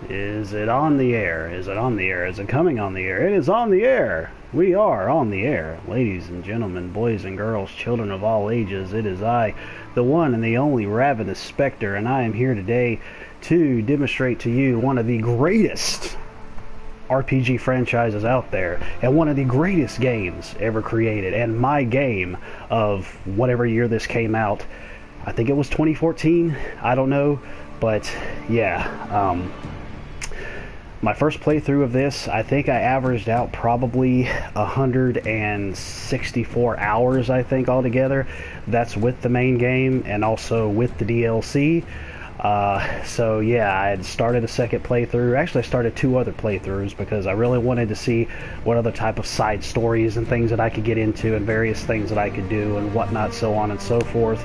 Is it on the air? Is it on the air? Is it coming on the air? It is on the air! We are on the air. Ladies and gentlemen, boys and girls, children of all ages, it is I, the one and the only Ravenous Spectre, and I am here today to demonstrate to you one of the greatest RPG franchises out there, and one of the greatest games ever created, and my game of whatever year this came out. I think it was 2014, I don't know, but yeah, my first playthrough of this, I think I averaged out probably 164 hours, I think, altogether. That's with the main game and also with the DLC. So yeah, I had started a second playthrough. Actually, I started two other playthroughs because I really wanted to see what other type of side stories and things that I could get into and various things that I could do and whatnot, so on and so forth.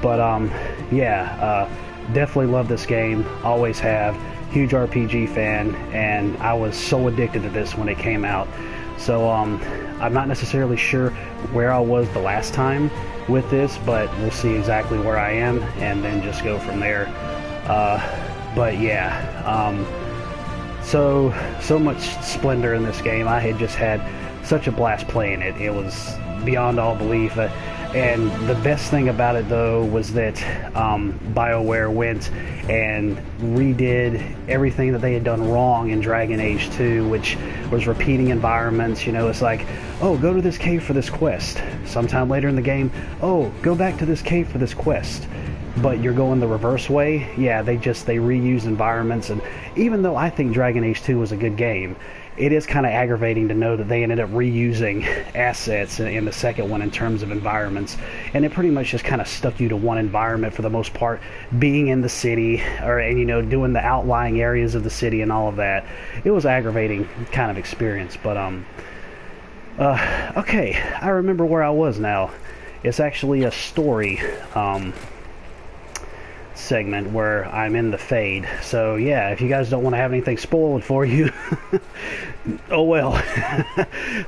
But yeah, definitely love this game, always have. Huge RPG fan, and I was so addicted to this when it came out. So I'm not necessarily sure where I was the last time with this, but we'll see exactly where I am and then just go from there. But yeah, so much splendor in this game. I had just had such a blast playing it. It was beyond all belief. And the best thing about it, though, was that BioWare went and redid everything that they had done wrong in Dragon Age 2, which was repeating environments. You know, it's like, oh, go to this cave for this quest. Sometime later in the game, oh, go back to this cave for this quest. But you're going the reverse way. Yeah, they reuse environments. And even though I think Dragon Age 2 was a good game, it is kind of aggravating to know that they ended up reusing assets in the second one in terms of environments, and it pretty much just kind of stuck you to one environment for the most part, being in the city, and you know, doing the outlying areas of the city and all of that. It was aggravating kind of experience, but okay, I remember where I was now. It's actually a story segment where I'm in the Fade. So yeah, if you guys don't want to have anything spoiled for you, oh well.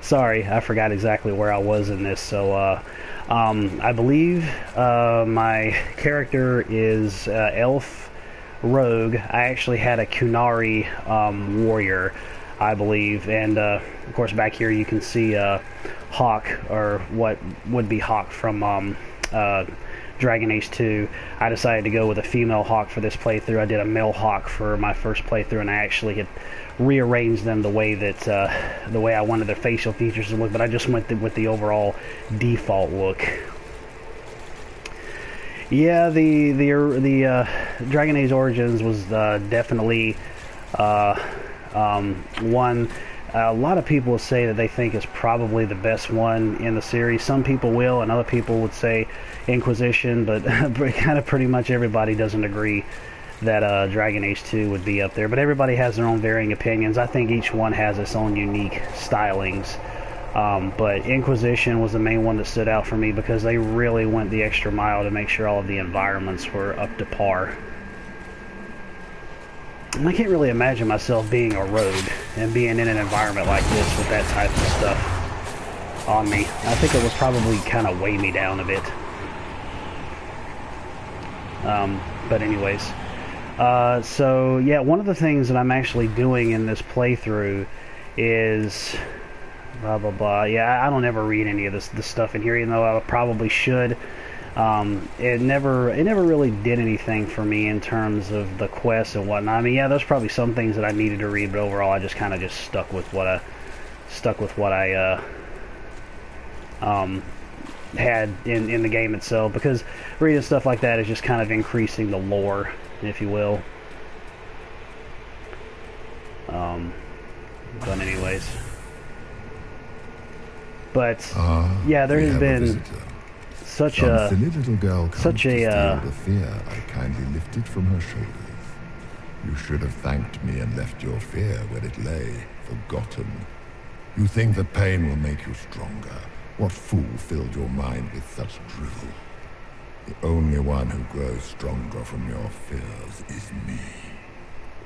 Sorry, I forgot exactly where I was in this. So I believe my character is Elf Rogue. I actually had a Kunari warrior, I believe, and of course back here you can see Hawk, or what would be Hawk from Dragon Age 2. I decided to go with a female Hawk for this playthrough. I did a male Hawk for my first playthrough, and I actually had rearranged them the way that the way I wanted their facial features to look, but I just went with the overall default look. Yeah, the Dragon Age Origins was definitely one. A lot of people will say that they think it's probably the best one in the series. Some people will, and other people would say Inquisition, but kind of pretty much everybody doesn't agree that Dragon Age 2 would be up there. But everybody has their own varying opinions. I think each one has its own unique stylings. But Inquisition was the main one that stood out for me because they really went the extra mile to make sure all of the environments were up to par. And I can't really imagine myself being a rogue and being in an environment like this with that type of stuff on me. I think it would probably kind of weigh me down a bit. But anyways, so yeah, one of the things that I'm actually doing in this playthrough is blah blah blah. Yeah, I don't ever read any of this stuff in here, even though I probably should. It never really did anything for me in terms of the quests and whatnot. I mean, yeah, there's probably some things that I needed to read, but overall, I just kind of stuck with what I had in the game itself, because reading stuff like that is just kind of increasing the lore, if you will. But anyways, yeah, there has been such a fear I kindly lifted from her shoulders. You should have thanked me and left your fear where it lay, forgotten. You think the pain will make you stronger. What fool filled your mind with such drivel? The only one who grows stronger from your fears is me.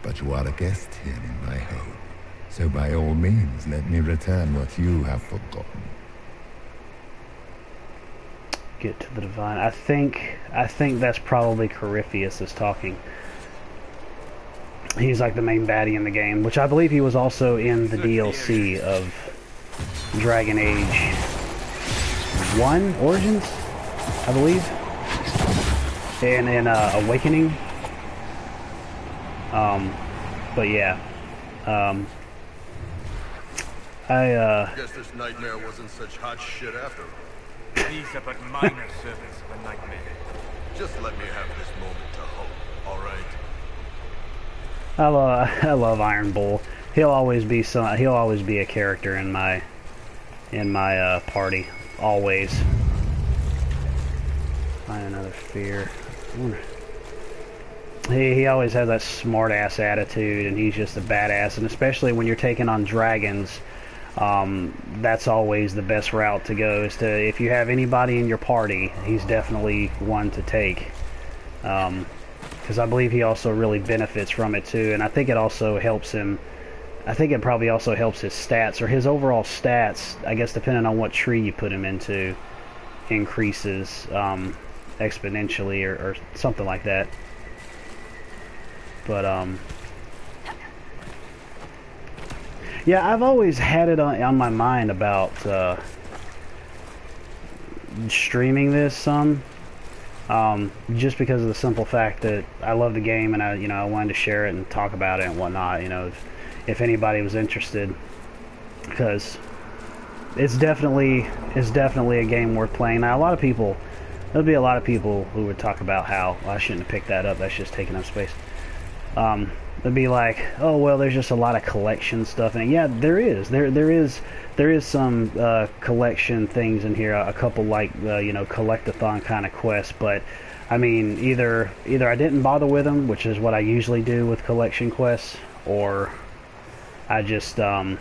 But you are a guest here in my home, so by all means let me return what you have forgotten. Get to the divine. I think that's probably Corypheus is talking. He's like the main baddie in the game, which I believe he was also in the DLC of Dragon Age 1 Origins, I believe, and in Awakening. But yeah, I guess this nightmare wasn't such hot shit after all. These are but minor servants of a nightmare. Just let me have this moment to hope, all right? I love Iron Bull. He'll always be a character in my party, always. Find another fear. He always has that smart ass attitude, and he's just a badass. And especially when you're taking on dragons, that's always the best route to go. Is to, if you have anybody in your party, he's definitely one to take. Because I believe he also really benefits from it too, and I think it also helps him. I think it probably also helps his stats, or his overall stats, I guess depending on what tree you put him into, increases exponentially or something like that. But yeah, I've always had it on my mind about streaming this some. Just because of the simple fact that I love the game, and I wanted to share it and talk about it and whatnot. If anybody was interested, because it's definitely a game worth playing. Now, there'll be a lot of people who would talk about how, well, I shouldn't have picked that up. That's just taking up space. They'd be like, oh well, there's just a lot of collection stuff, and yeah, there is some collection things in here, a couple like collectathon kind of quests, but I mean either I didn't bother with them, which is what I usually do with collection quests, or I just I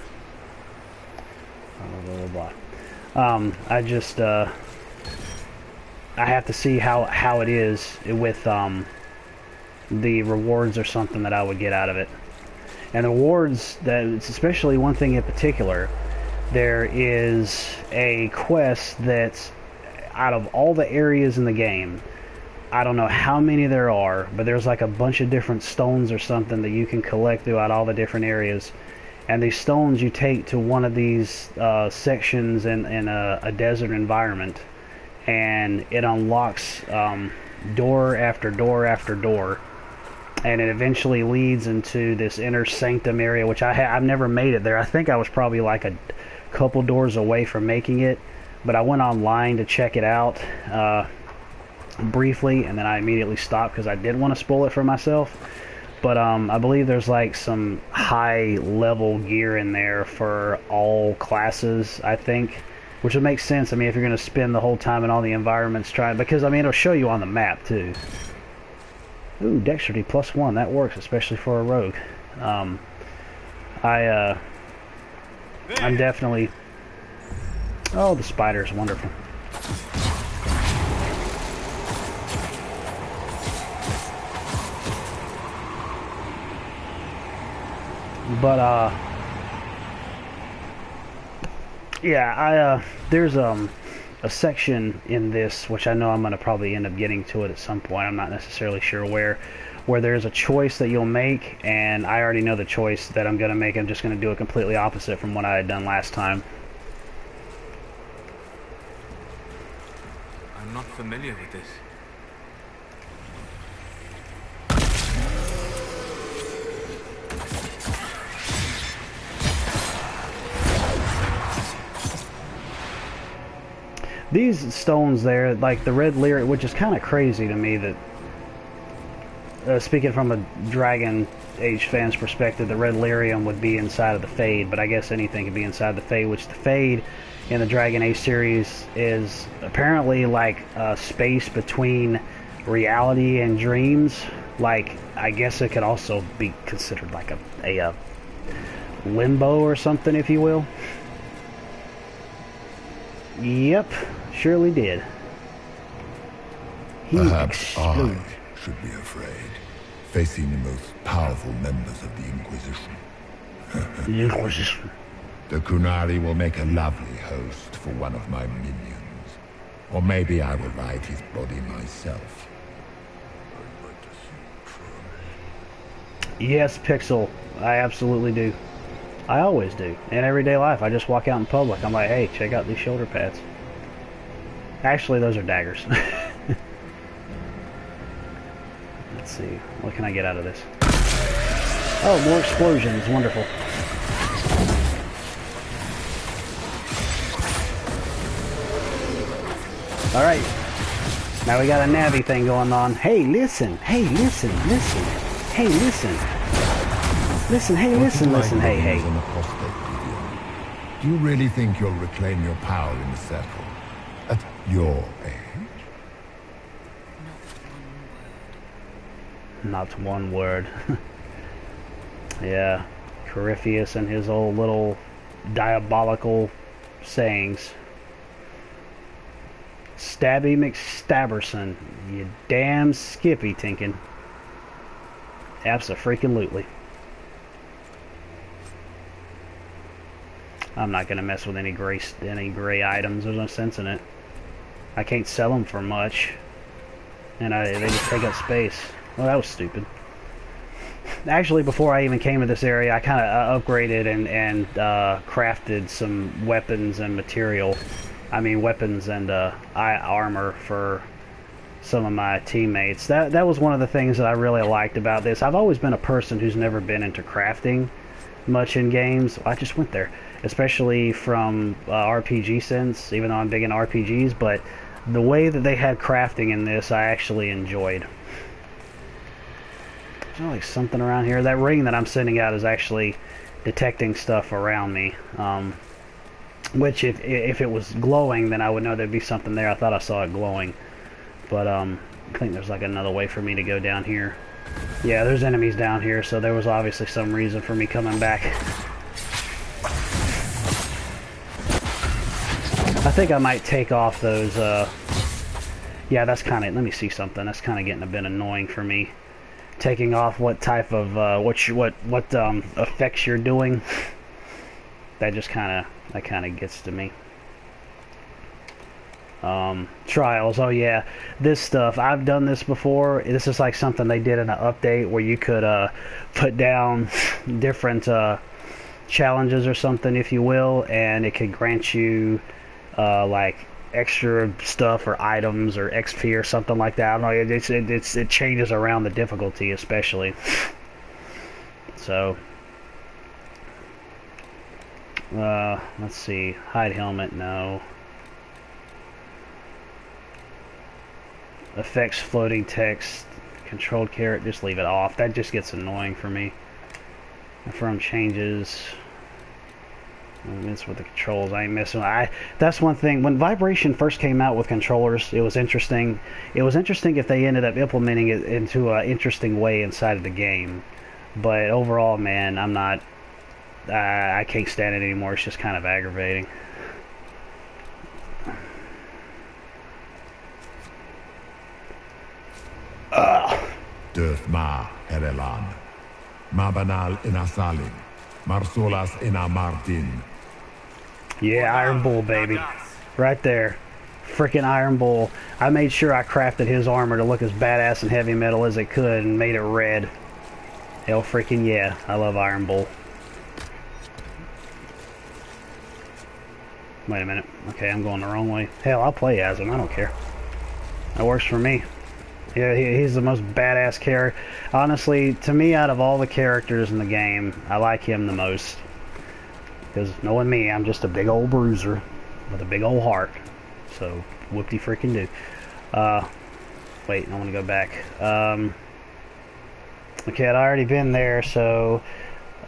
have to see how it is with the rewards or something that I would get out of it. And the rewards, that's especially one thing in particular, there is a quest that's out of all the areas in the game, I don't know how many there are, but there's like a bunch of different stones or something that you can collect throughout all the different areas. And these stones you take to one of these sections in a desert environment, and it unlocks door after door after door. And it eventually leads into this inner sanctum area, which I've never made it there. I think I was probably like a couple doors away from making it, but I went online to check it out briefly, and then I immediately stopped because I didn't want to spoil it for myself. But I believe there's like some high level gear in there for all classes, I think, which would make sense. I mean, if you're going to spend the whole time in all the environments trying, because I mean it'll show you on the map too. Ooh, dexterity +1, that works, especially for a rogue. I'm definitely... Oh, the spider is wonderful. But, yeah, there's, a section in this, which I know I'm going to probably end up getting to it at some point, I'm not necessarily sure where there's a choice that you'll make, and I already know the choice that I'm going to make. I'm just going to do it completely opposite from what I had done last time. I'm not familiar with this. These stones there, like the red lyrium, which is kind of crazy to me that, speaking from a Dragon Age fan's perspective, the red lyrium would be inside of the Fade, but I guess anything could be inside the Fade, which the Fade in the Dragon Age series is apparently like a space between reality and dreams. Like, I guess it could also be considered like a limbo or something, if you will. Yep, surely did. Perhaps I should be afraid, facing the most powerful members of the Inquisition. The Inquisition. The Kunari will make a lovely host for one of my minions. Or maybe I will ride his body myself. Yes, Pixel. I absolutely do. I always do. In everyday life, I just walk out in public. I'm like, hey, check out these shoulder pads. Actually, those are daggers. Let's see. What can I get out of this? Oh, more explosions. Wonderful. Alright. Now we got a navy thing going on. Hey, listen. Hey, listen. Listen. Hey, listen. Listen. Hey, listen. Listen. Hey, hey. Do you really think you'll reclaim your power in the circle? At your age? Not one word. Yeah. Corypheus and his old little diabolical sayings. Stabby McStabberson, you damn Skippy Tinkin. Abso-freaking-lutely. I'm not gonna mess with any gray items. There's no sense in it. I can't sell them for much, and they just take up space. Well, that was stupid. Actually, before I even came to this area, I kind of upgraded and crafted some weapons and material. I mean, weapons and armor for some of my teammates. That was one of the things that I really liked about this. I've always been a person who's never been into crafting much in games. I just went there, especially from RPG sense, even though I'm big in RPGs, but the way that they had crafting in this, I actually enjoyed. There's like something around here. That ring that I'm sending out is actually detecting stuff around me. Which, if it was glowing, then I would know there'd be something there. I thought I saw it glowing. But, I think there's like another way for me to go down here. Yeah, there's enemies down here, so there was obviously some reason for me coming back. I think I might take off those, yeah, that's kind of, let me see something. That's kind of getting a bit annoying for me. Taking off what type of, what effects you're doing. That just kind of gets to me. Trials, oh yeah, this stuff, I've done this before. This is like something they did in an update where you could put down different challenges or something, if you will, and it could grant you like extra stuff or items or XP or something like that. I don't know, it changes around the difficulty especially. So let's see, hide helmet, no. Effects, floating text, controlled carrot, just leave it off. That just gets annoying for me. Confirm changes. I mess with the controls. I ain't messing with. That's one thing. When Vibration first came out with controllers, it was interesting. It was interesting if they ended up implementing it into an interesting way inside of the game. But overall, man, I'm not. I can't stand it anymore. It's just kind of aggravating. Döth ma erelan. Mabanal inasalin. Marsolas ina Martin. Yeah, Iron Bull, baby. Right there. Frickin' Iron Bull. I made sure I crafted his armor to look as badass and heavy metal as it could and made it red. Hell freaking yeah. I love Iron Bull. Wait a minute. Okay, I'm going the wrong way. Hell, I'll play as him. I don't care. That works for me. Yeah, he's the most badass character. Honestly, to me, out of all the characters in the game, I like him the most. Because knowing me, I'm just a big old bruiser with a big old heart. So, whoop-de freaking do. Wait, I want to go back. Okay, I'd already been there, so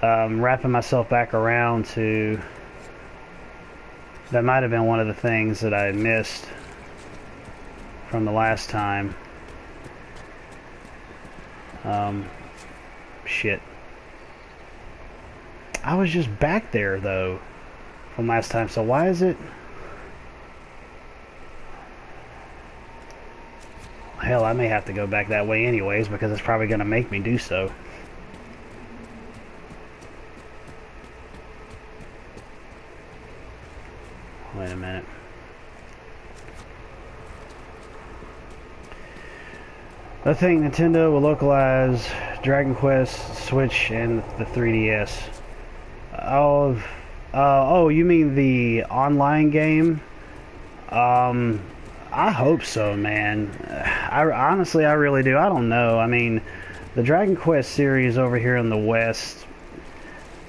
wrapping myself back around to... That might have been one of the things that I had missed from the last time. Shit. I was just back there, though, from last time, so why is it... Hell, I may have to go back that way anyways, because it's probably going to make me do so. Wait a minute. I think Nintendo will localize Dragon Quest, Switch, and the 3DS. Oh, oh, you mean the online game? I hope so, man. Honestly, I really do. I don't know. I mean, the Dragon Quest series over here in the West,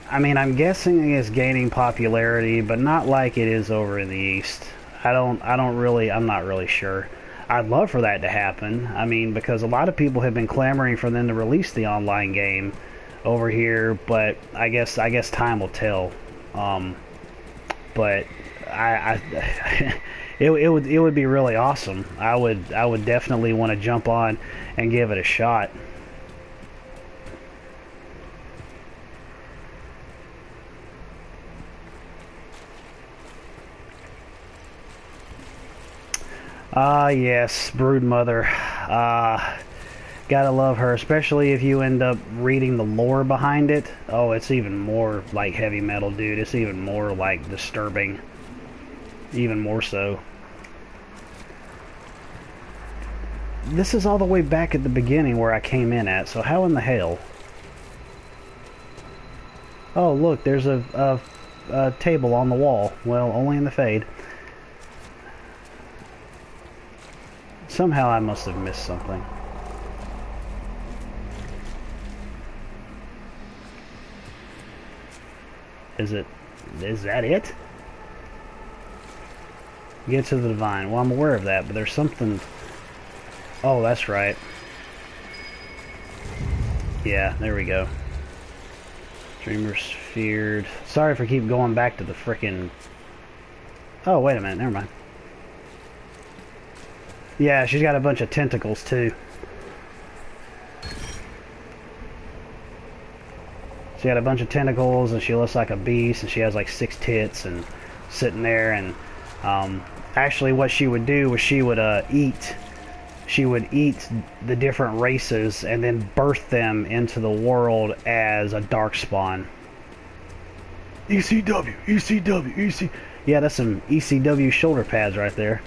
I mean, I'm guessing it's gaining popularity, but not like it is over in the East. I'm not really sure. I'd love for that to happen. I mean, because a lot of people have been clamoring for them to release the online game over here, but I guess time will tell. But it would be really awesome. I would definitely want to jump on and give it a shot. Yes, Broodmother. Gotta love her, especially if you end up reading the lore behind it. Oh, it's even more like heavy metal, dude. It's even more like disturbing. Even more so. This is all the way back at the beginning where I came in at, so how in the hell? Oh, look, there's a table on the wall. Well, only in the fade. Somehow I must have missed something. Is that it? Get to the divine. Well, I'm aware of that, but there's something... Oh, that's right. Yeah, there we go. Dreamers feared. Sorry for keep going back to the frickin'... Oh, wait a minute. Never mind. Yeah, she's got a bunch of tentacles, too. She got a bunch of tentacles, and she looks like a beast, and she has like 6 tits, and sitting there, and actually what she would do was she would eat the different races and then birth them into the world as a darkspawn. ECW, ECW, EC. Yeah, that's some ECW shoulder pads right there.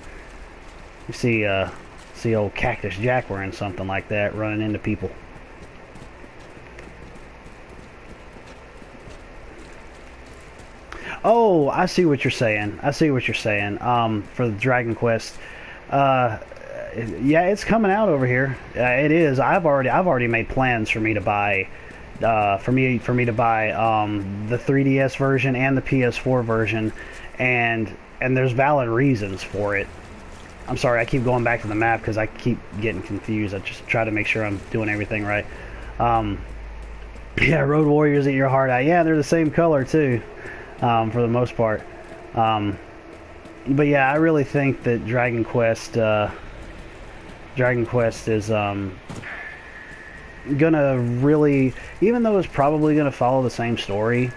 You see old Cactus Jack wearing something like that, running into people. Oh, I see what you're saying. I see what you're saying. For the Dragon Quest, yeah, it's coming out over here. It is. I've already made plans for me to buy, for me to buy the 3DS version and the PS4 version, and there's valid reasons for it. I'm sorry, I keep going back to the map because I keep getting confused. I just try to make sure I'm doing everything right. Yeah, Road Warriors Eat Your Heart Out. Yeah, they're the same color too. For the most part. But yeah, I really think that Dragon Quest is gonna really, even though it's probably gonna follow the same story,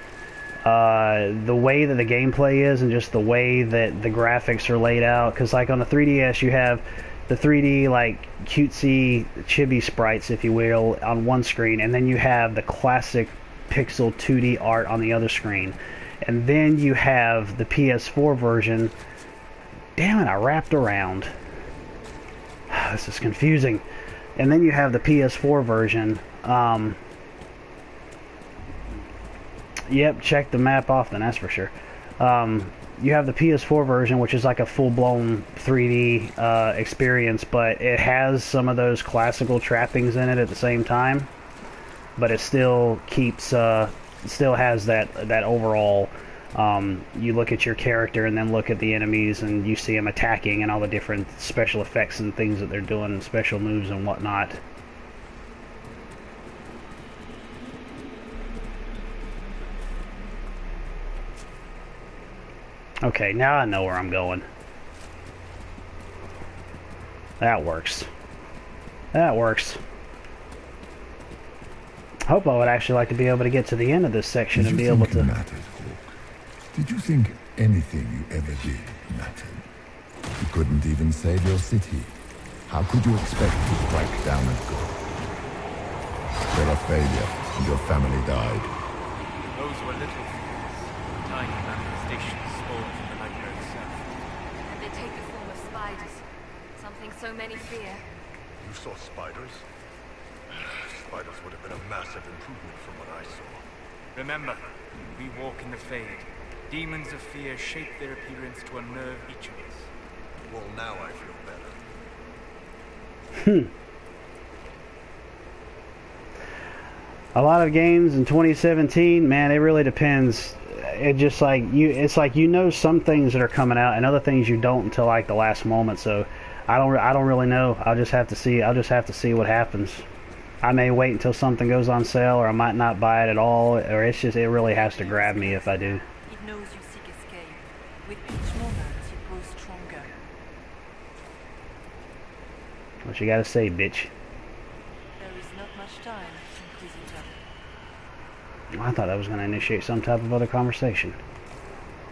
the way that the gameplay is and just the way that the graphics are laid out, because like on the 3DS you have the 3D like cutesy chibi sprites, if you will, on one screen, and then you have the classic pixel 2D art on the other screen. And then you have the PS4 version. Damn it, I wrapped around. This is confusing. And then you have the PS4 version. Yep, check the map off then, that's for sure. You have the PS4 version, which is like a full-blown 3D experience, but it has some of those classical trappings in it at the same time. But it still keeps... still has that overall, you look at your character and then look at the enemies and you see them attacking and all the different special effects and things that they're doing and special moves and whatnot. Okay, now I know where I'm going. That works. That works. Hope I would actually like to be able to get to the end of this section and be able to... Mattered, Hawk? Did you think anything you ever did mattered? You couldn't even save your city. How could you expect to strike down a god? You're a failure, and your family died. Those were little things. Tiny manifestations spawned from the nightmare itself. And they take the form of spiders. Something so many fear. You saw spiders? fighters would have been a massive improvement from what I saw. Remember, we walk in the Fade. Demons of fear shape their appearance to unnerve each of us. Well, now I feel better. A lot of games in 2017, man, it really depends. It just like it's like you know some things that are coming out and other things you don't until like the last moment. So I don't really know. I'll just have to see. I'll just have to see what happens. I may wait until something goes on sale, or I might not buy it at all, or it really has to grab me if I do. It knows you seek escape. With each moment, you grow stronger. What you gotta say, bitch? There is not much time, Inquisitor. I thought I was going to initiate some type of other conversation.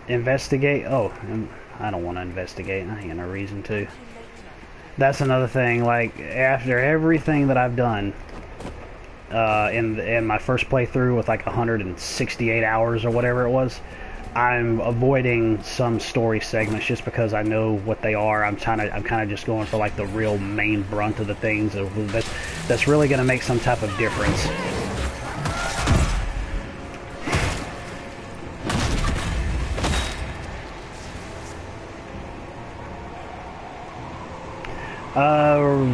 Investigate? Oh, I don't want to investigate. I ain't got no reason to. That's another thing. Like, after everything that I've done in my first playthrough with like 168 hours or whatever it was, I'm avoiding some story segments just because I know what they are. I'm kind of just going for like the real main brunt of the things that's really going to make some type of difference.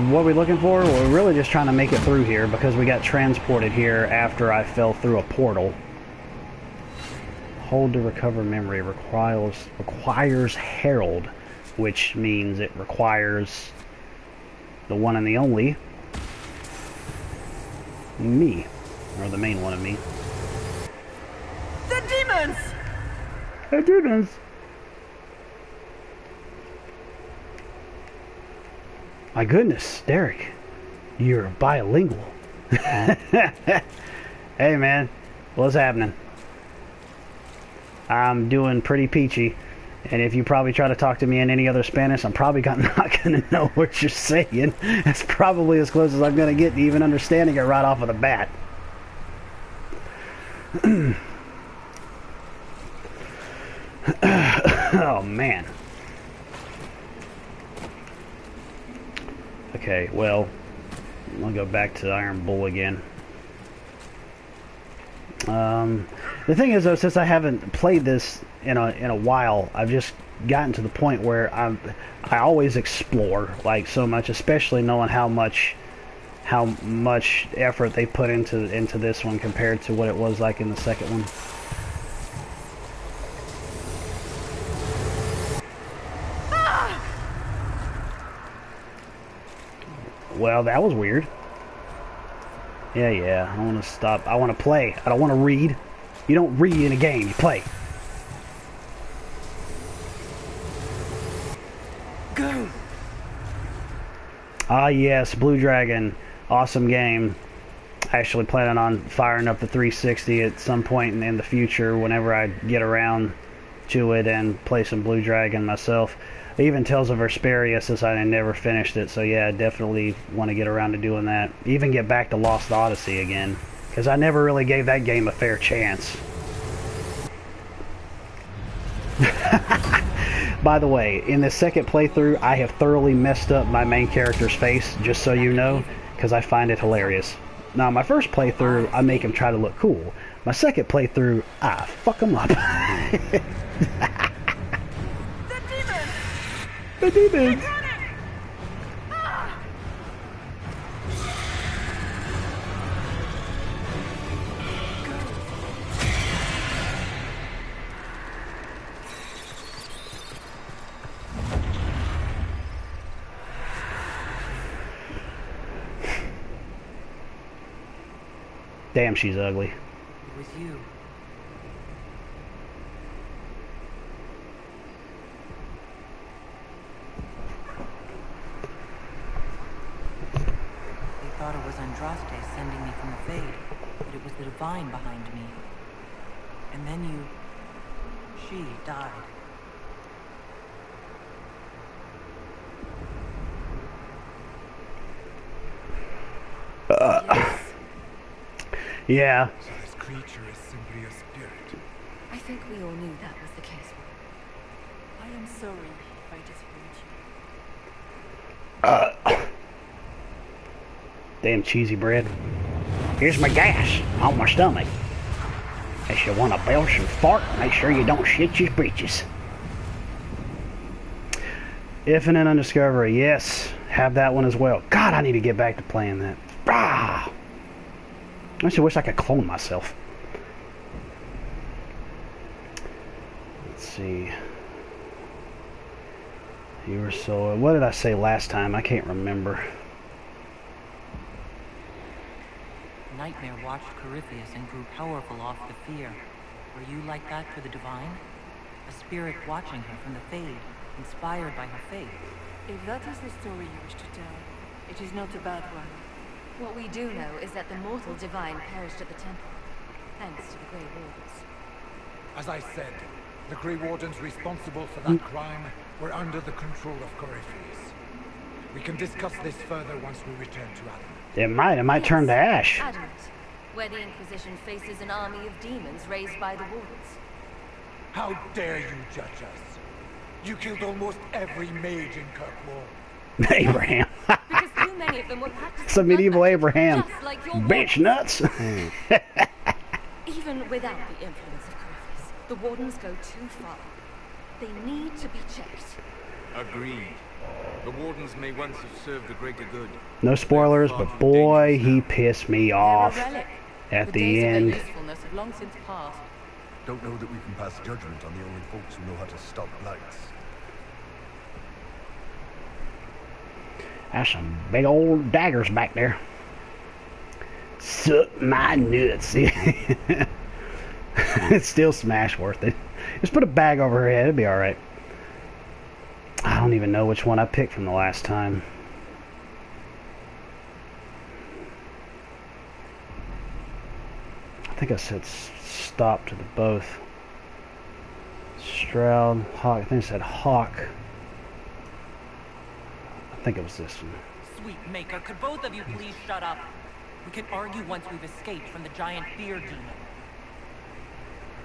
What are we looking for? We're really just trying to make it through here because we got transported here after I fell through a portal. Hold to recover memory requires Herald, which means it requires the one and the only me, or the main one of me. The demons! The demons! My goodness, Derek, you're bilingual. Hey man, what's happening? I'm doing pretty peachy, and if you probably try to talk to me in any other Spanish, I'm probably not going to know what you're saying. That's probably as close as I'm going to get to even understanding it right off of the bat. Oh man. Okay, well, I'll go back to Iron Bull again. The thing is, though, since I haven't played this in a while, I've just gotten to the point where I always explore like so much, especially knowing how much effort they put into this one compared to what it was like in the second one. Well, that was weird. Yeah, I want to stop. I want to play. I don't want to read. You don't read in a game, you play. Go! Ah, yes, Blue Dragon. Awesome game. Actually planning on firing up the 360 at some point in the future whenever I get around to it and play some Blue Dragon myself. Even Tales of Vesperia, since I never finished it, so yeah, I definitely want to get around to doing that. Even get back to Lost Odyssey again, because I never really gave that game a fair chance. By the way, in the second playthrough, I have thoroughly messed up my main character's face, just so you know, because I find it hilarious. Now, my first playthrough, I make him try to look cool. My second playthrough, I fuck him up. The demons! Damn, she's ugly. It was you. They thought it was Andraste sending me from the Fade, but it was the Divine behind me. And then she died. Yes. Yeah. So this creature is simply a spirit. I think we all knew that was the case. I am sorry if I disappointed you. Damn cheesy bread. Here's my gas on my stomach. If you want to belch and fart, make sure you don't shit your breeches. Infinite Undiscovery, yes. Have that one as well. God, I need to get back to playing that. Ah! I actually wish I could clone myself. Let's see. You were so... What did I say last time? I can't remember. Nightmare watched Corypheus and grew powerful off the fear. Were you like that for the Divine? A spirit watching her from the Fade, inspired by her faith. If that is the story you wish to tell, it is not a bad one. What we do know is that the mortal Divine perished at the temple, thanks to the Grey Wardens. As I said, the Grey Wardens responsible for that crime were under the control of Corypheus. We can discuss this further once we return to Adamant. It might turn to ash. Adamant, where the Inquisition faces an army of demons raised by the Wardens. How dare you judge us? You killed almost every mage in Kirkwall. Abraham. Because too many of them were practicing It's a medieval Abraham. just like your Bitch Wardens. nuts. Even without the influence of Corypheus, the Wardens go too far. They need to be checked. Agreed. The Wardens may once have served the greater good. No spoilers, but boy, he pissed me off They're a relic. at the days of end. their usefulness have long since passed. Don't know that we can pass judgment on the only folks who know how to stop blights. That's some big old daggers back there. Suck my nuts. It's still smash worth it. Just put a bag over her head, it'll be alright. I don't even know which one I picked from the last time. I think I said stop to the both. Stroud, Hawk, I think I said Hawk. I think it was this one. Sweet Maker, could both of you please shut up? We can argue once we've escaped from the giant fear demon.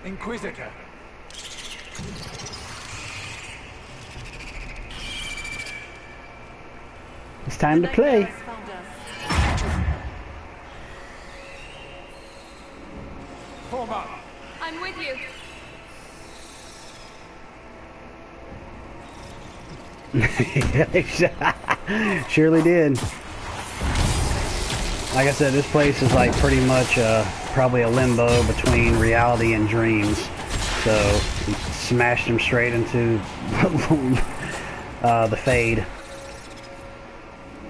Inquisitor! It's time to play. Found us. Form up! I'm with you. Surely did. Like I said, this place is like pretty much probably a limbo between reality and dreams. So we smashed him straight into the Fade.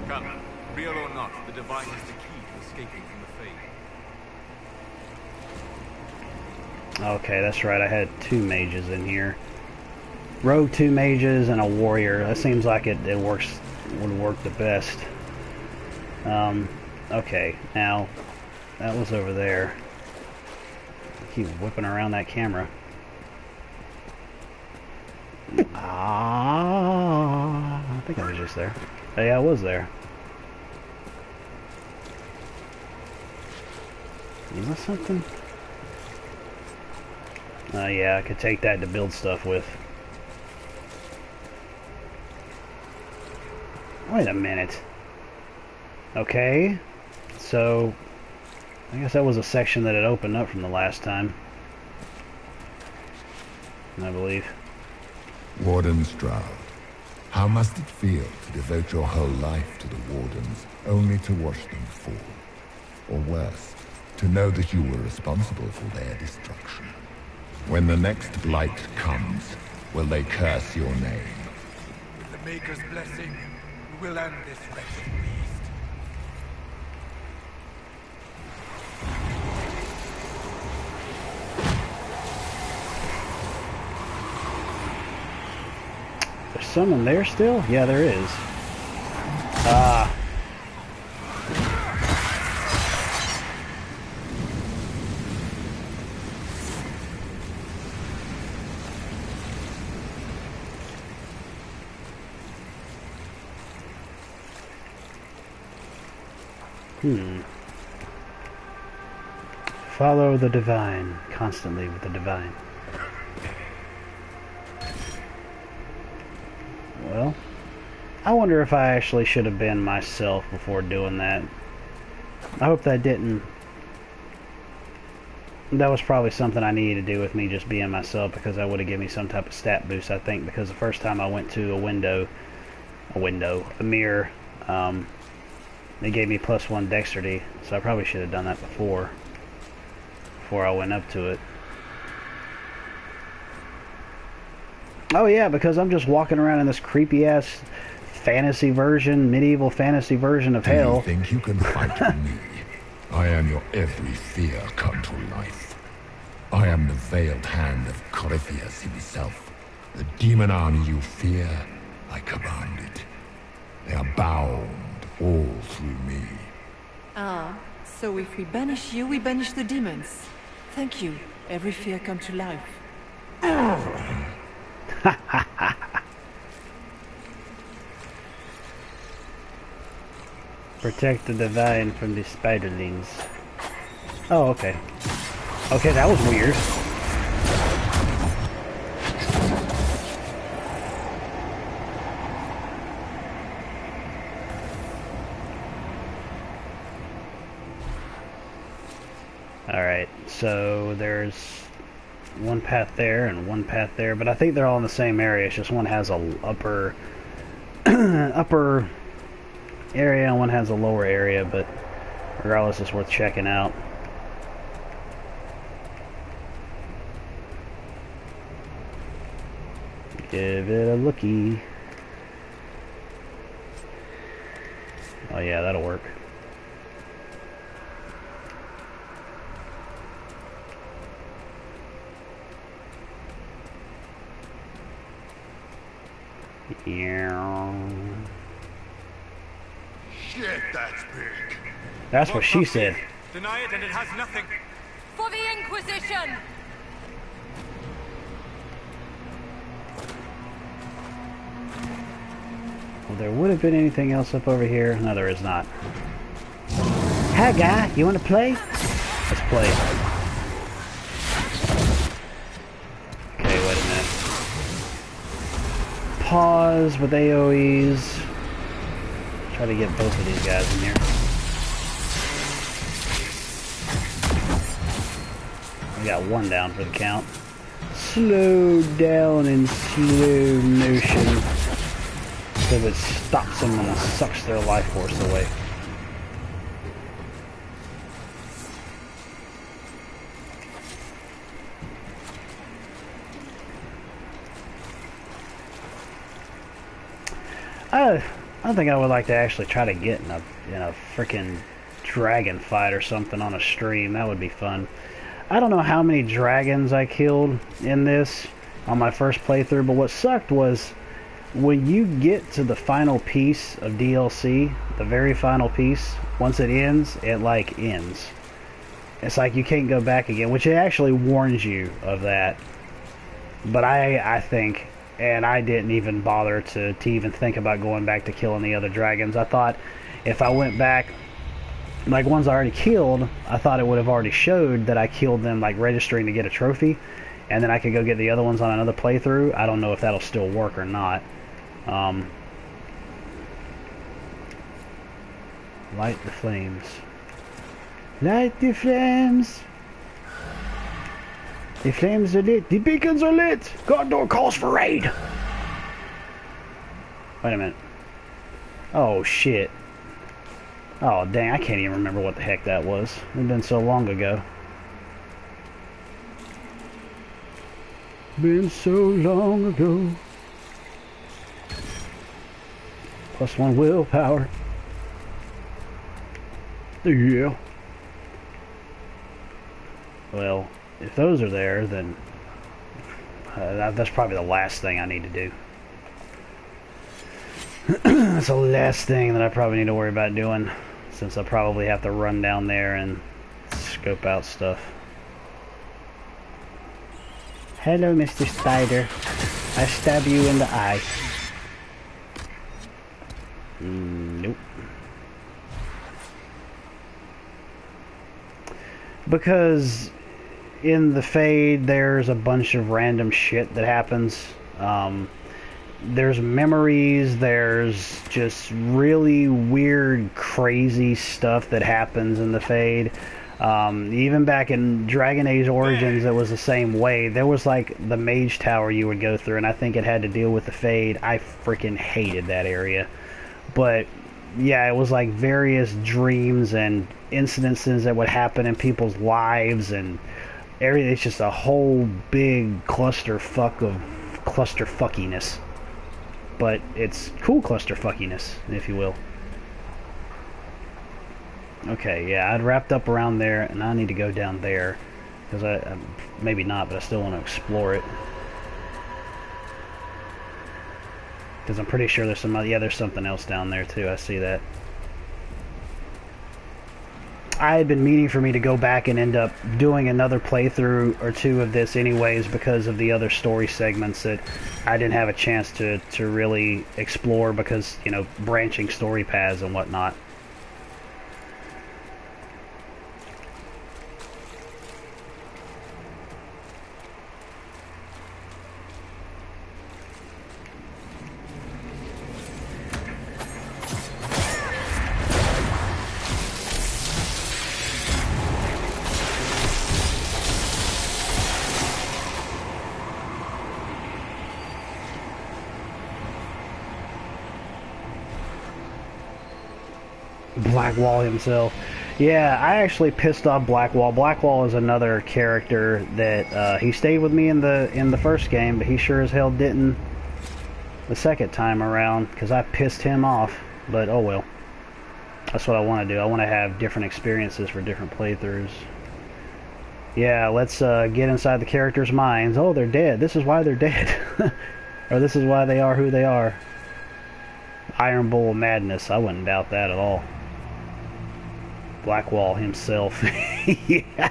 Come, real or not, the Divine is the key to escaping from the Fade. Okay, that's right. I had 2 mages in here. Rogue 2 mages and a warrior. That seems like it would work the best. Okay, now that was over there. I keep whipping around that camera. I think I was just there. Oh, yeah, I was there. Is that something? Oh yeah, I could take that to build stuff with. Wait a minute. Okay, so I guess that was a section that had opened up from the last time, I believe. Warden Stroud, how must it feel to devote your whole life to the Wardens, only to watch them fall? Or worse, to know that you were responsible for their destruction? When the next blight comes, will they curse your name? With the Maker's blessing, we will end this wretched beast. There's someone there still? Yeah, there is. Ah. Follow the Divine, constantly with the Divine. Well, I wonder if I actually should have been myself before doing that. I hope that didn't That was probably something I needed to do with me just being myself, because that would have given me some type of stat boost, I think, because the first time I went to a mirror, they gave me +1 dexterity, so I probably should have done that before I went up to it. Oh yeah, because I'm just walking around in this creepy-ass medieval fantasy version of hell. Do you think you can fight me? I am your every fear come to life. I am the veiled hand of Corypheus himself. The demon army you fear, I command it. They are bound all through me. Ah, so if we banish you, we banish the demons. Thank you. Every fear come to life. Protect the divine from the spiderlings. Oh, okay. Okay, that was weird. Alright, so there's one path there and one path there, but I think they're all in the same area. It's just one has a upper upper area and one has a lower area, but regardless, it's worth checking out. Give it a looky. Oh yeah, that'll work. Shit, that's big. That's what she said. Deny it and it has nothing. For the Inquisition! Well, there would have been anything else up over here. No, there is not. Hi, guy. You want to play? Let's play. Okay, wait a minute. Pause with AoEs. Try to get both of these guys in here. We got one down for the count. Slow down in slow motion. So it stops them and sucks their life force away. I think I would like to actually try to get in a freaking dragon fight or something on a stream. That would be fun. I don't know how many dragons I killed in this on my first playthrough, but what sucked was when you get to the final piece of DLC, the very final piece, once it ends, it like ends. It's like you can't go back again, which it actually warns you of that. But I think, and I didn't even bother to even think about going back to killing the other dragons. I thought if I went back, like ones I already killed, I thought it would have already showed that I killed them, like registering to get a trophy, and then I could go get the other ones on another playthrough. I don't know if that'll still work or not. Light the flames. Light the flames! The flames are lit. The beacons are lit. Gondor calls for raid. Wait a minute. Oh shit. Oh dang, I can't even remember what the heck that was. It's been so long ago. Been so long ago. +1 willpower. Yeah. Well, if those are there, then that's probably the last thing I need to do. That's the last thing that I probably need to worry about doing, since I probably have to run down there and scope out stuff. Hello, Mr. Spider. I stab you in the eye. Nope. Because in the Fade, there's a bunch of random shit that happens. There's memories, there's just really weird, crazy stuff that happens in the Fade. Even back in Dragon Age Origins, it was the same way. There was like the Mage Tower you would go through, and I think it had to deal with the Fade. I freaking hated that area. But yeah, it was like various dreams and incidences that would happen in people's lives, and everything. It's just a whole big clusterfuck of clusterfuckiness. But it's cool clusterfuckiness, if you will. Okay, yeah, I'd wrapped up around there, and I need to go down there. Because I maybe not, but I still want to explore it. Because I'm pretty sure there's some, yeah, there's something else down there too. I see that. I had been meaning for me to go back and end up doing another playthrough or two of this anyways, because of the other story segments that I didn't have a chance to really explore because, you know, branching story paths and whatnot. Blackwall himself. Yeah, I actually pissed off Blackwall. Blackwall is another character that he stayed with me in the first game, but he sure as hell didn't the second time around because I pissed him off. But oh well. That's what I want to do. I want to have different experiences for different playthroughs. Yeah, let's get inside the characters' minds. Oh, they're dead. This is why they're dead. Or this is why they are who they are. Iron Bull madness. I wouldn't doubt that at all. Blackwall himself. Yeah,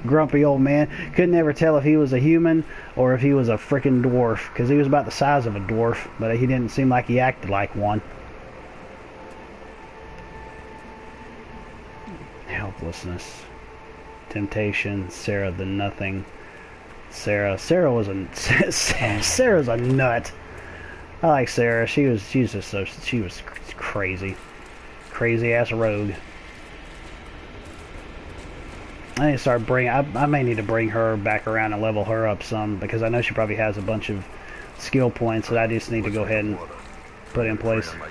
grumpy old man. Couldn't ever tell if he was a human or if he was a frickin' dwarf, because he was about the size of a dwarf, but he didn't seem like he acted like one. Helplessness. Temptation. Sarah the Nothing. Sarah was a Sarah's a nut. I like Sarah. She was crazy ass rogue. I need to start I may need to bring her back around and level her up some, because I know she probably has a bunch of skill points that I just need to go ahead and put in place. My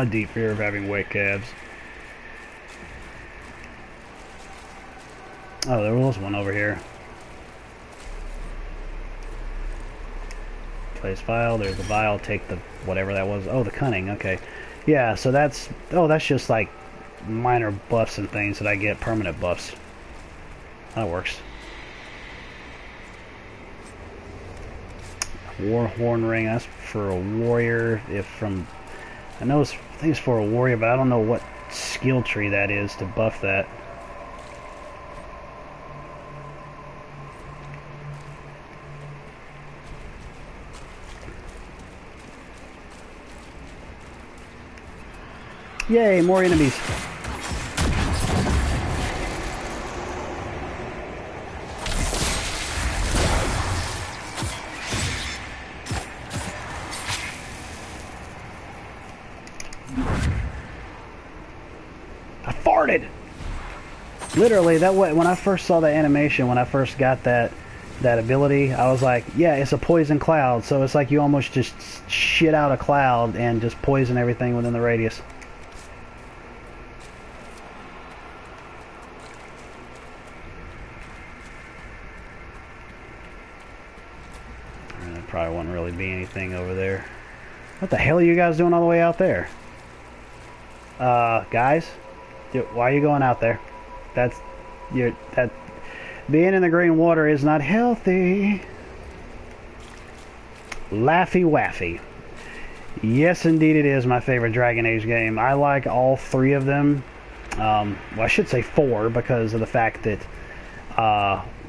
deep fear of having wet calves. Oh, there was one over here. Place vial. There's the vial. Take the whatever that was. Oh, the cunning. Okay. Yeah, so that's just like minor buffs and things that I get permanent buffs. That works. War horn ring. That's for a warrior. I think it's for a warrior, but I don't know what skill tree that is to buff that. Yay, more enemies. I farted. Literally, that way, when I first saw that animation, when I first got that ability, I was like, yeah, it's a poison cloud, so it's like you almost just shit out a cloud and just poison everything within the radius. Probably wouldn't really be anything over there. What the hell are you guys doing all the way out there? Guys? Why are you going out there? Being in the green water is not healthy. Laffy Waffy. Yes, indeed it is my favorite Dragon Age game. I like all three of them. Well, I should say four, because of the fact that,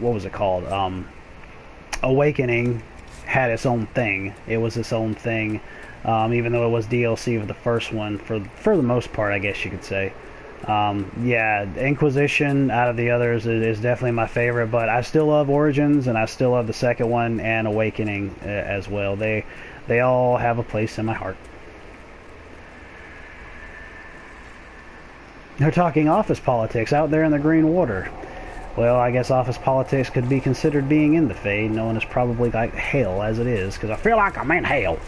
what was it called? Awakening had its own thing. It was its own thing, even though it was DLC for the first one, for the most part, I guess you could say. Yeah, Inquisition out of the others is definitely my favorite, but I still love Origins, and I still love the second one, and Awakening as well. They all have a place in my heart. They're talking office politics out there in the green water. Well, I guess office politics could be considered being in the Fade, knowing it's probably like hell as it is, because I feel like I'm in hell.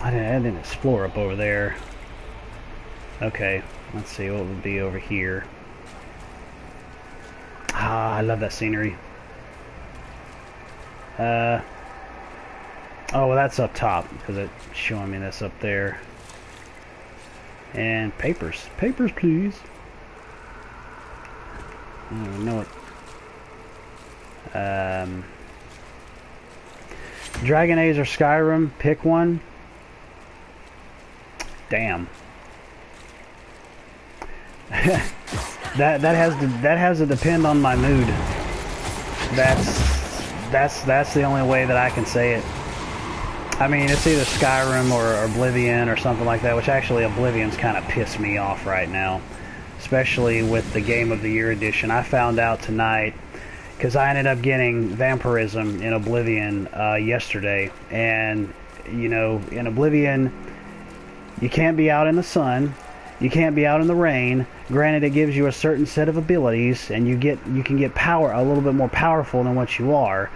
I didn't explore up over there. Okay, let's see what would be over here. Ah, I love that scenery. Oh, well, that's up top because it's showing me that's up there. And papers, papers, please. I don't know what. Dragon Age or Skyrim, pick one. Damn. that has to depend on my mood. That's the only way that I can say it. I mean, it's either Skyrim or Oblivion or something like that, which actually Oblivion's kind of pissed me off right now, especially with the Game of the Year edition. I found out tonight because I ended up getting Vampirism in Oblivion yesterday, and you know, in Oblivion you can't be out in the sun, you can't be out in the rain. Granted, it gives you a certain set of abilities, and you can get power a little bit more powerful than what you are.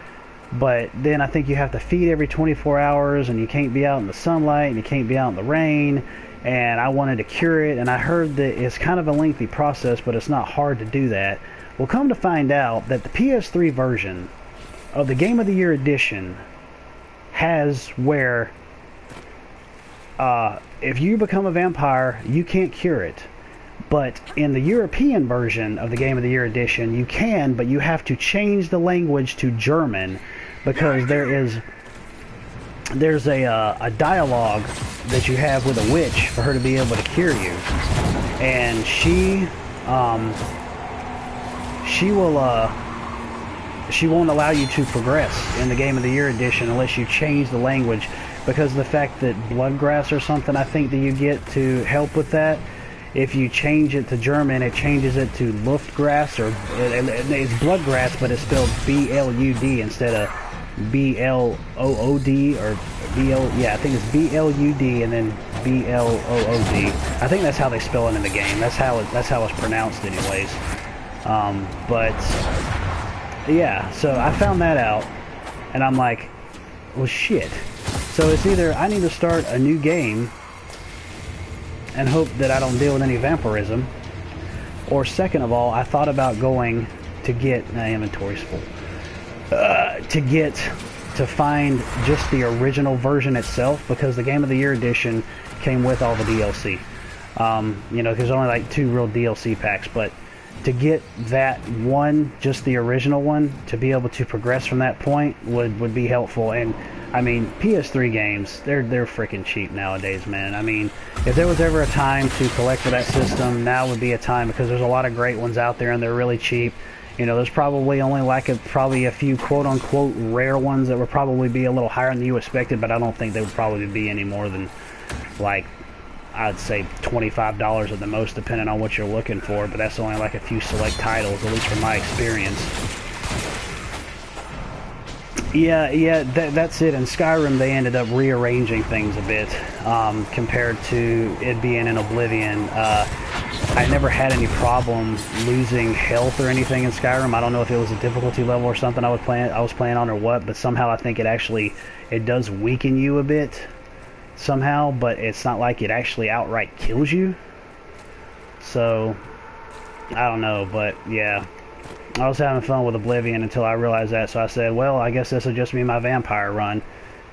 But then I think you have to feed every 24 hours, and you can't be out in the sunlight, and you can't be out in the rain. And I wanted to cure it, and I heard that it's kind of a lengthy process, but it's not hard to do that. Well, come to find out that the PS3 version of the Game of the Year edition has where if you become a vampire, you can't cure it. But in the European version of the Game of the Year edition, you can, but you have to change the language to German because there's a dialogue that you have with a witch for her to be able to cure you, and she won't allow you to progress in the Game of the Year edition unless you change the language, because of the fact that bloodgrass or something I think that you get to help with that. If you change it to German, it changes it to Luftgrass, or it's bloodgrass, but it's spelled B-L-U-D instead of B-L-O-O-D, or B-L, yeah, I think it's B-L-U-D and then B-L-O-O-D. I think that's how they spell it in the game. That's how it's pronounced anyways. But yeah, so I found that out, and I'm like, well, shit. So it's either I need to start a new game and hope that I don't deal with any vampirism, or second of all, I thought about going to get my inventory's full, to find just the original version itself, because the Game of the Year edition came with all the DLC. You know, there's only like 2 real DLC packs, but to get that one, just the original one, to be able to progress from that point would be helpful. And I mean, PS3 games, they're freaking cheap nowadays, man. I mean, if there was ever a time to collect for that system, now would be a time, because there's a lot of great ones out there and they're really cheap. You know, there's probably only like probably a few quote-unquote rare ones that would probably be a little higher than you expected, but I don't think they would probably be any more than, like, I'd say $25 at the most, depending on what you're looking for, but that's only like a few select titles, at least from my experience. Yeah, that's it. In Skyrim, they ended up rearranging things a bit, compared to it being in Oblivion. I never had any problem losing health or anything in Skyrim. I don't know if it was a difficulty level or something I was playing on or what, but somehow I think it does weaken you a bit somehow, but it's not like it actually outright kills you. So I don't know, but yeah, I was having fun with Oblivion until I realized that, so I said, well, I guess this will just be my vampire run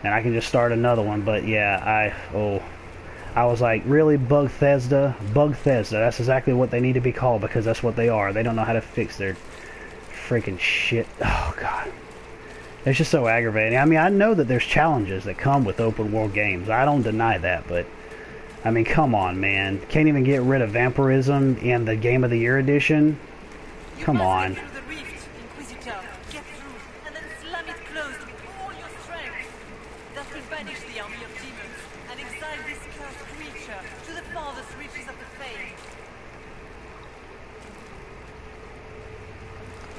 and I can just start another one. But yeah, I was like, really, Bugthesda, that's exactly what they need to be called, because that's what they are. They don't know how to fix their freaking shit. Oh god, it's just so aggravating. I mean, I know that there's challenges that come with open world games, I don't deny that, but I mean, come on, man. Can't even get rid of vampirism in the Game of the Year edition? Come on.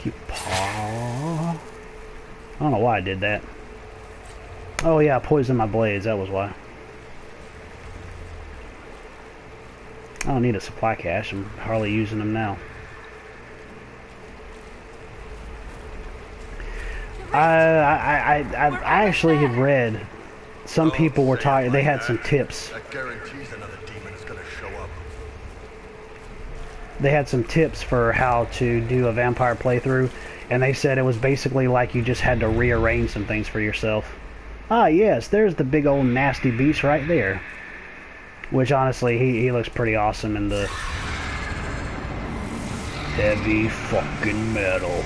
You paw. I don't know why I did that. Oh yeah, I poisoned my blades, that was why. I don't need a supply cache, I'm hardly using them now. I actually had read some people were talking, they had some tips. That guarantees another demon is gonna show up. They had some tips for how to do a vampire playthrough, and they said it was basically like you just had to rearrange some things for yourself. Ah yes, there's the big old nasty beast right there. Which honestly, he looks pretty awesome in the heavy fucking metal.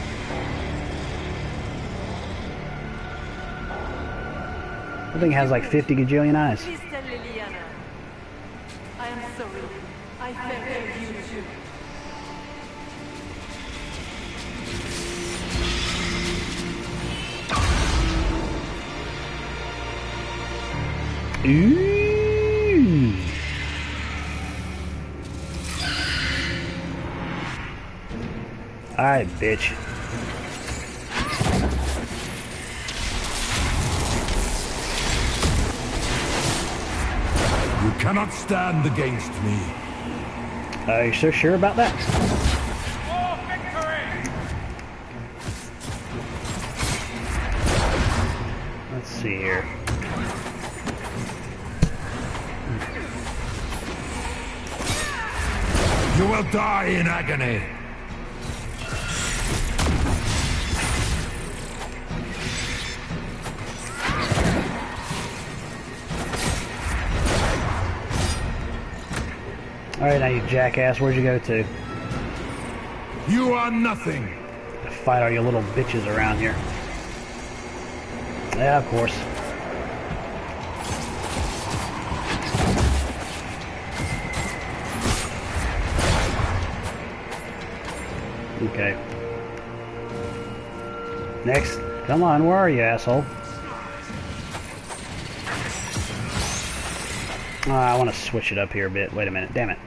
I think it has like 50 gajillion eyes. Sister Liliana, I am sorry. I failed you too. Ooh. Alright, bitch. You cannot stand against me. Are you so sure about that? For victory! Let's see here. You will die in agony. Alright, now you jackass, where'd you go to? You are nothing. Fight all your little bitches around here. Yeah, of course. Okay. Next. Come on, where are you, asshole? I want to switch it up here a bit. Wait a minute. Damn it.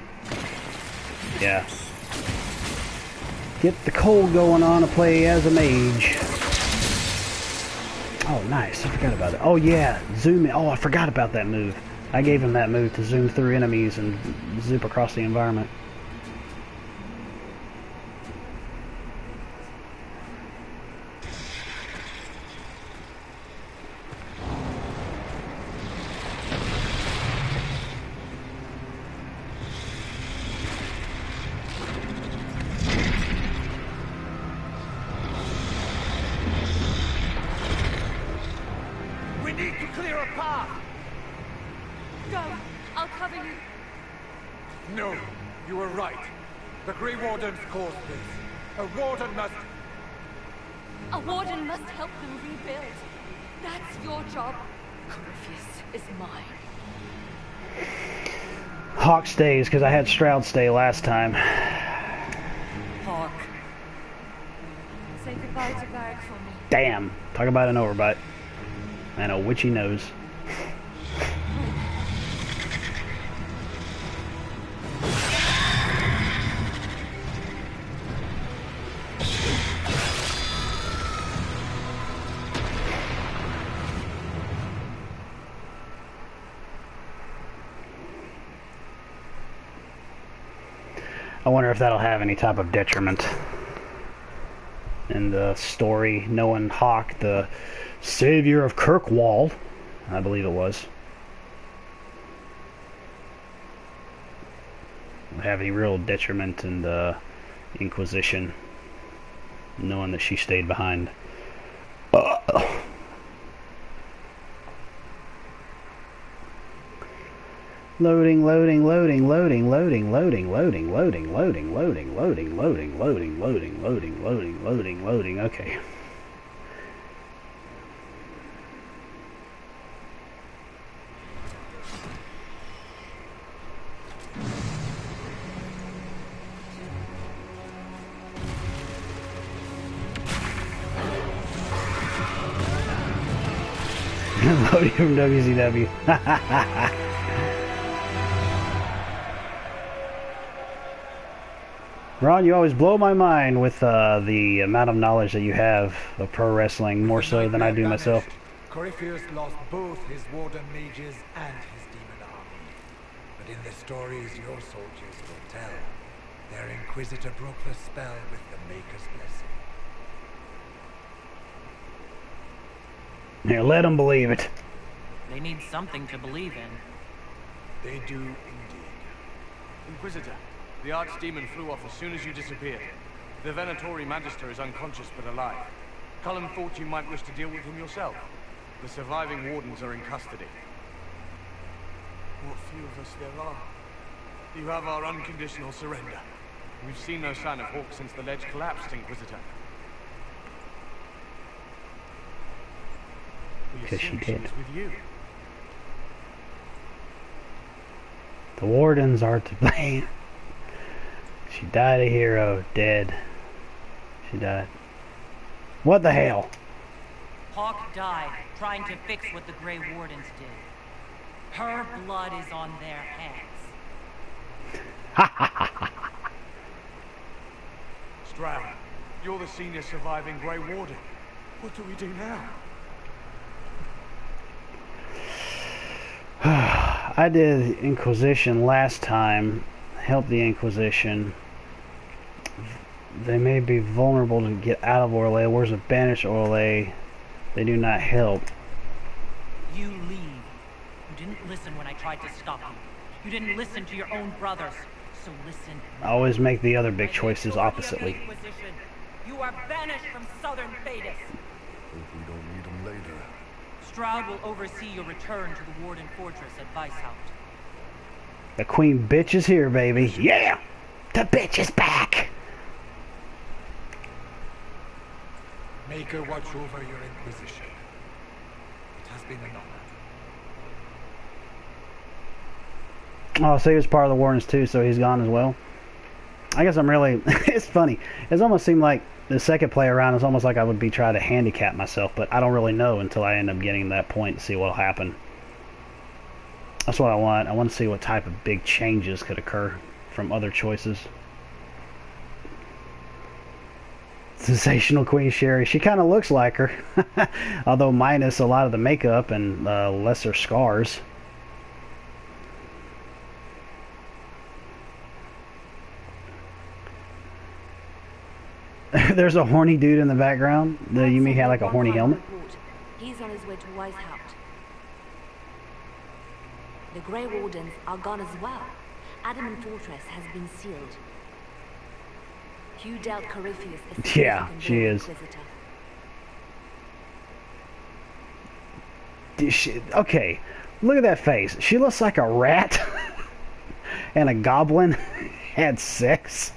Yeah. Get the cold going on to play as a mage. Oh, nice. I forgot about it. Oh, yeah. Zoom in. Oh, I forgot about that move. I gave him that move to zoom through enemies and zoom across the environment. No, you were right. The Grey Wardens caused this. A warden must... A warden must help them rebuild. That's your job. Corypheus is mine. Hawk stays, because I had Stroud stay last time. Hawk. Say goodbye to Varric for me. Damn. Talk about an overbite. And a witchy nose. I wonder if that'll have any type of detriment in the story, knowing Hawk, the savior of Kirkwall, I believe it was. Will have any real detriment in the Inquisition, knowing that she stayed behind. Loading, loading, loading, loading, loading, loading, loading, loading, loading, loading, loading, loading, loading, loading, loading, loading, loading, loading, okay. Loading from WCW. Ron, you always blow my mind with the amount of knowledge that you have of pro wrestling, more so than I do myself. Corypheus lost both his warden mages and his demon army. But in the stories your soldiers will tell, their Inquisitor broke the spell with the Maker's blessing. Here, let them believe it. They need something to believe in. They do indeed. Inquisitor, the archdemon flew off as soon as you disappeared. The Venatori Magister is unconscious but alive. Cullen thought you might wish to deal with him yourself. The surviving wardens are in custody. What few of us there are. You have our unconditional surrender. We've seen no sign of Hawk since the ledge collapsed, Inquisitor. Because she did. Was with you. The wardens are to blame. She died a hero, dead. She died. What the hell? Hawk died trying to fix what the Grey Wardens did. Her blood is on their hands. Stroud, you're the senior surviving Grey Warden. What do we do now? I did Inquisition last time. Help the Inquisition. They may be vulnerable to get out of Orlais. Where's a banished Orlais? They do not help. You leave. You didn't listen when I tried to stop you. You didn't listen to your own brothers. So listen. I always make the other big choices oppositely. You are banished from Southern Thedas. Hope we don't need them later. Stroud will oversee your return to the Warden Fortress at Weishaupt. The Queen Bitch is here, baby. Yeah! The bitch is back! Make her watch over your Inquisition. It has been an honor. Oh, so he was part of the Wardens too, so he's gone as well. I guess I'm really... it's funny. It almost seemed like the second play around is almost like I would be trying to handicap myself, but I don't really know until I end up getting to that point to see what'll happen. That's what I want. I want to see what type of big changes could occur from other choices. Sensational Queen Sherry. She kind of looks like her, although minus a lot of the makeup and lesser scars. There's a horny dude in the background. You mean he had like a horny helmet? He's on his way to Weishaupt. The Grey Wardens are gone as well. Adamant Fortress has been sealed. Hugh dealt Corypheus a yeah, she is. Okay, look at that face. She looks like a rat and a goblin had sex.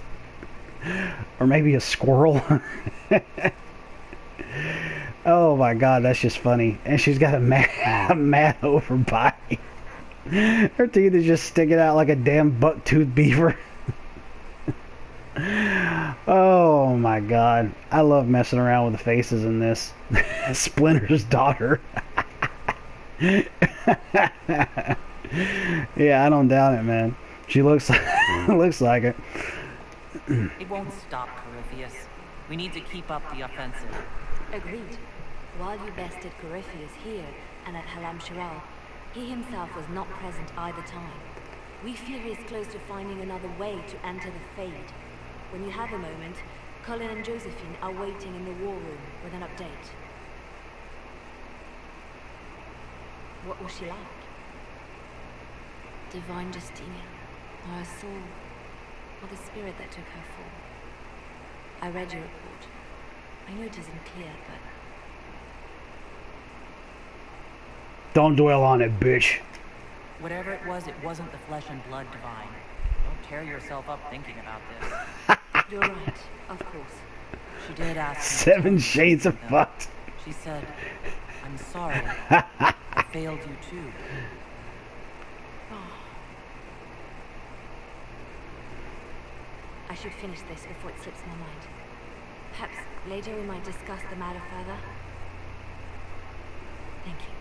Or maybe a squirrel. Oh my god, that's just funny. And she's got a mad over body. Her teeth is just sticking out like a damn buck-toothed beaver. Oh my god. I love messing around with the faces in this. Splinter's daughter. Yeah, I don't doubt it, man. She looks looks like it. It won't stop, Corypheus. We need to keep up the offensive. Agreed. While you bested Corypheus here and at Halam Shiral, he himself was not present either time. We fear he is close to finding another way to enter the Fade. When you have a moment, Colin and Josephine are waiting in the war room with an update. What was she like? Divine Justina, or her soul, or the spirit that took her form. I read your report. I know it isn't clear, but... Don't dwell on it, bitch. Whatever it wasn't the flesh and blood divine. Don't tear yourself up thinking about this. You're right, of course. She did ask me 7 shades of fucked. She said, I'm sorry. I failed you too. I should finish this before it slips my mind. Perhaps later we might discuss the matter further. Thank you.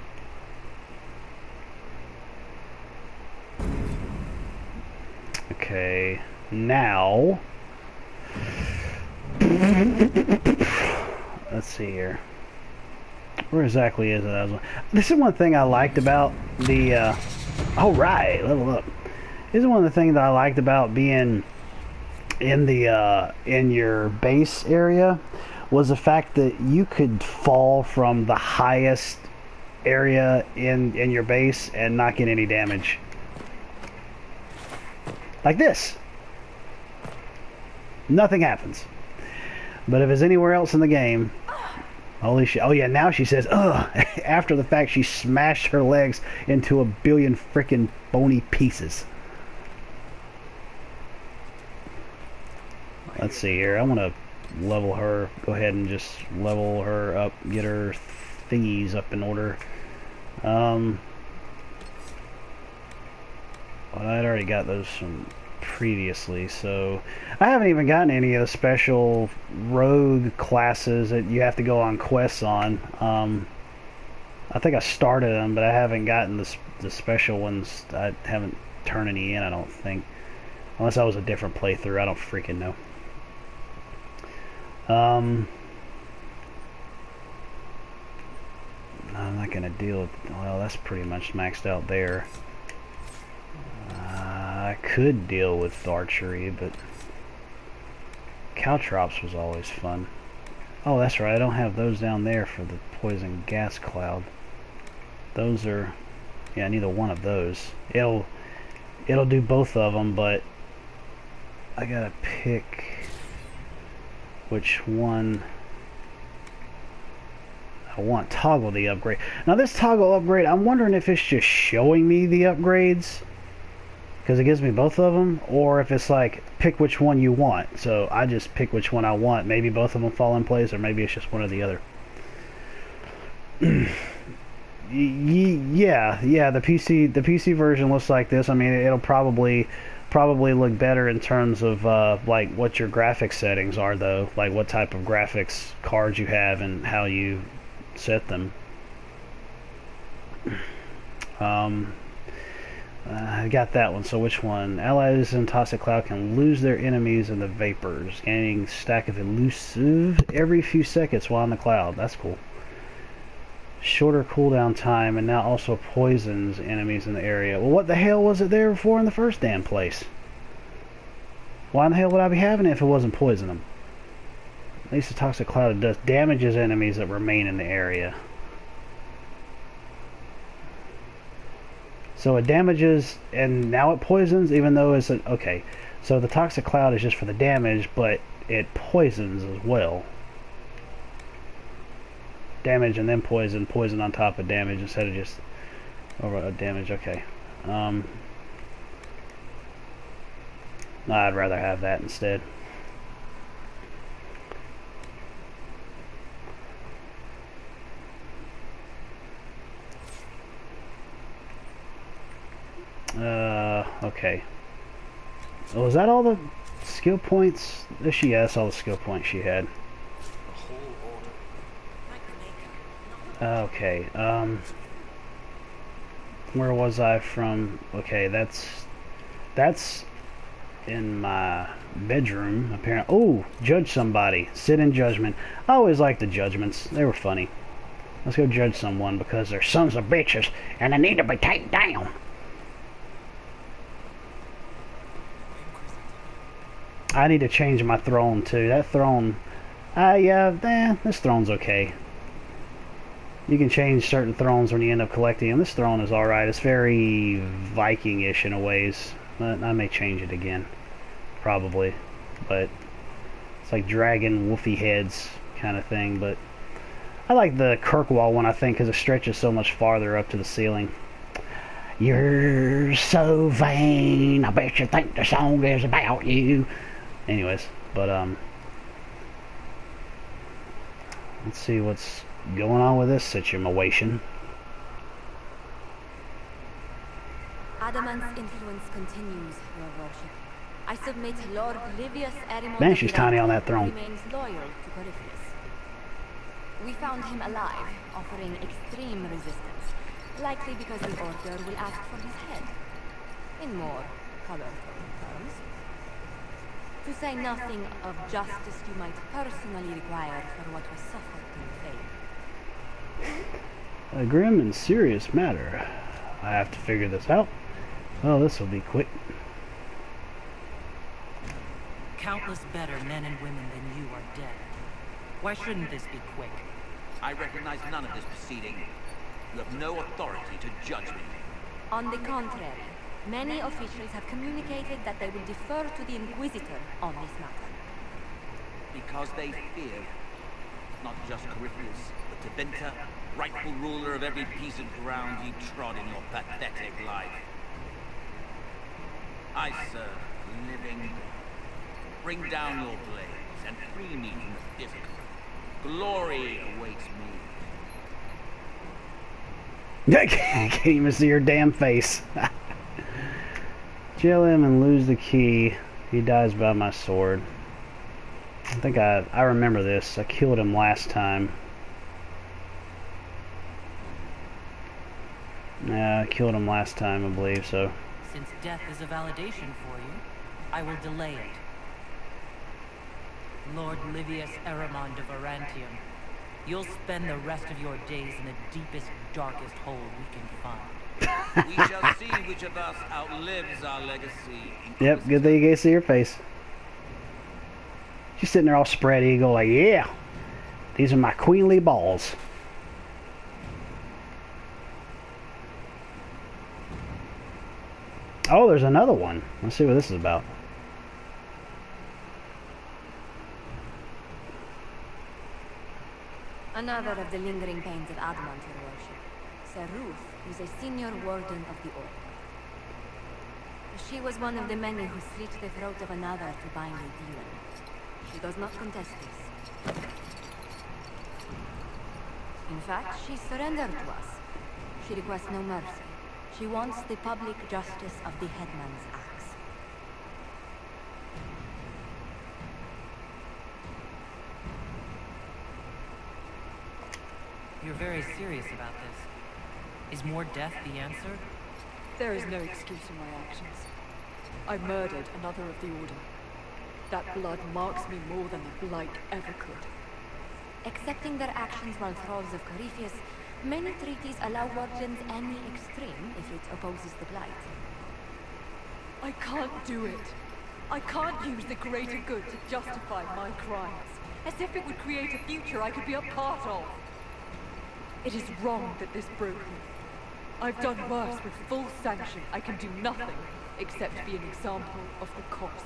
Okay, now Let's see here. Where exactly is it? This is one thing I liked about the... oh, right, level up. This is one of the things that I liked about being in the in your base area, was the fact that you could fall from the highest area in your base and not get any damage. Like this. Nothing happens. But if it's anywhere else in the game, holy shit. Oh yeah, now she says, ugh. After the fact, she smashed her legs into a billion freaking bony pieces. Let's see here. I want to level her. Go ahead and just level her up. Get her thingies up in order. Well, I'd already got those from previously, so I haven't even gotten any of the special rogue classes that you have to go on quests on. I think I started them, but I haven't gotten the special ones. I haven't turned any in, I don't think. Unless that was a different playthrough, I don't freaking know. I'm not going to deal with... Well, that's pretty much maxed out there. I could deal with archery, but... Caltrops was always fun. Oh, that's right, I don't have those down there for the poison gas cloud. Those are... Yeah, neither one of those. It'll do both of them, but... I gotta pick... which one I want. Toggle the upgrade. Now this toggle upgrade, I'm wondering if it's just showing me the upgrades because it gives me both of them, or if it's like pick which one you want. So I just pick which one I want. Maybe both of them fall in place, or maybe it's just one or the other. Yeah, the PC version looks like this. I mean, it'll probably look better in terms of like what your graphics settings are, though, like what type of graphics cards you have and how you set them. I got that one. So which one? Allies in Toxic Cloud can lose their enemies in the vapors, gaining stack of elusive every few seconds while in the cloud. That's cool. Shorter cooldown time, and now also poisons enemies in the area. Well, what the hell was it there for in the first damn place? Why in the hell would I be having it if it wasn't poison them? At least the Toxic Cloud does damages enemies that remain in the area. So it damages, and now it poisons, even though it's a... Okay, so the Toxic Cloud is just for the damage, but it poisons as well. Damage and then poison, poison on top of damage instead of just damage. Okay. I'd rather have that instead. Okay. Oh, was that all the skill points? Yeah, that's all the skill points she had. Okay, where was I from? Okay, that's in my bedroom, apparently. Oh, judge somebody. Sit in judgment. I always liked the judgments. They were funny. Let's go judge someone because they're sons of bitches and they need to be taken down. I need to change my throne too. That throne, this throne's okay. You can change certain thrones when you end up collecting them. This throne is alright. It's very Viking-ish in a ways. I may change it again. Probably. But it's like dragon woofy heads kind of thing. But I like the Kirkwall one, I think, because it stretches so much farther up to the ceiling. You're so vain. I bet you think the song is about you. Anyways, but let's see what's going on with this situation. Adamant's influence continues, Your Worship. I submit Lord Livius Erimon Man, she's tiny on that throne. remains loyal to Corypheus. We found him alive, offering extreme resistance, likely because the Order will ask for his head. In more colorful terms. To say nothing of justice you might personally require for what was suffered in the Fae. A grim and serious matter. I have to figure this out. Well, this will be quick. Countless better men and women than you are dead. Why shouldn't this be quick? I recognize none of this proceeding. You have no authority to judge me. On the contrary, many officials have communicated that they will defer to the Inquisitor on this matter. Because they fear not just Corypheus, but Teventa, rightful ruler of every piece of ground you trod in your pathetic life. I serve a living God. Bring down your blades and free me from the difficult. Glory awaits me. I can't even see your damn face. Jail him and lose the key. He dies by my sword. I think I remember this. I killed him last time. Yeah, I killed him last time, I believe, so. Since death is a validation for you, I will delay it. Lord Livius Eramond of Arantium, you'll spend the rest of your days in the deepest, darkest hole we can find. We shall see which of us outlives our legacy. Yep, good thing you can't see your face. She's sitting there all spread eagle like, yeah, these are my queenly balls. Oh, there's another one. Let's see what this is about. Another of the lingering pains of Adamant, your worship. Sir Ruth was a senior warden of the Order. She was one of the many who slit the throat of another to bind a demon. She does not contest this. In fact, she surrendered to us. She requests no mercy. She wants the public justice of the headman's axe. You're very serious about this. Is more death the answer? There is no excuse for my actions. I murdered another of the Order. That blood marks me more than the Blight ever could. Accepting their actions while thralls of Corypheus, many treaties allow wardens any extreme if it opposes the Blight. I can't do it. I can't use the greater good to justify my crimes, as if it would create a future I could be a part of. It is wrong that this broke me. I've done worse with full sanction. I can do nothing except be an example of the cost.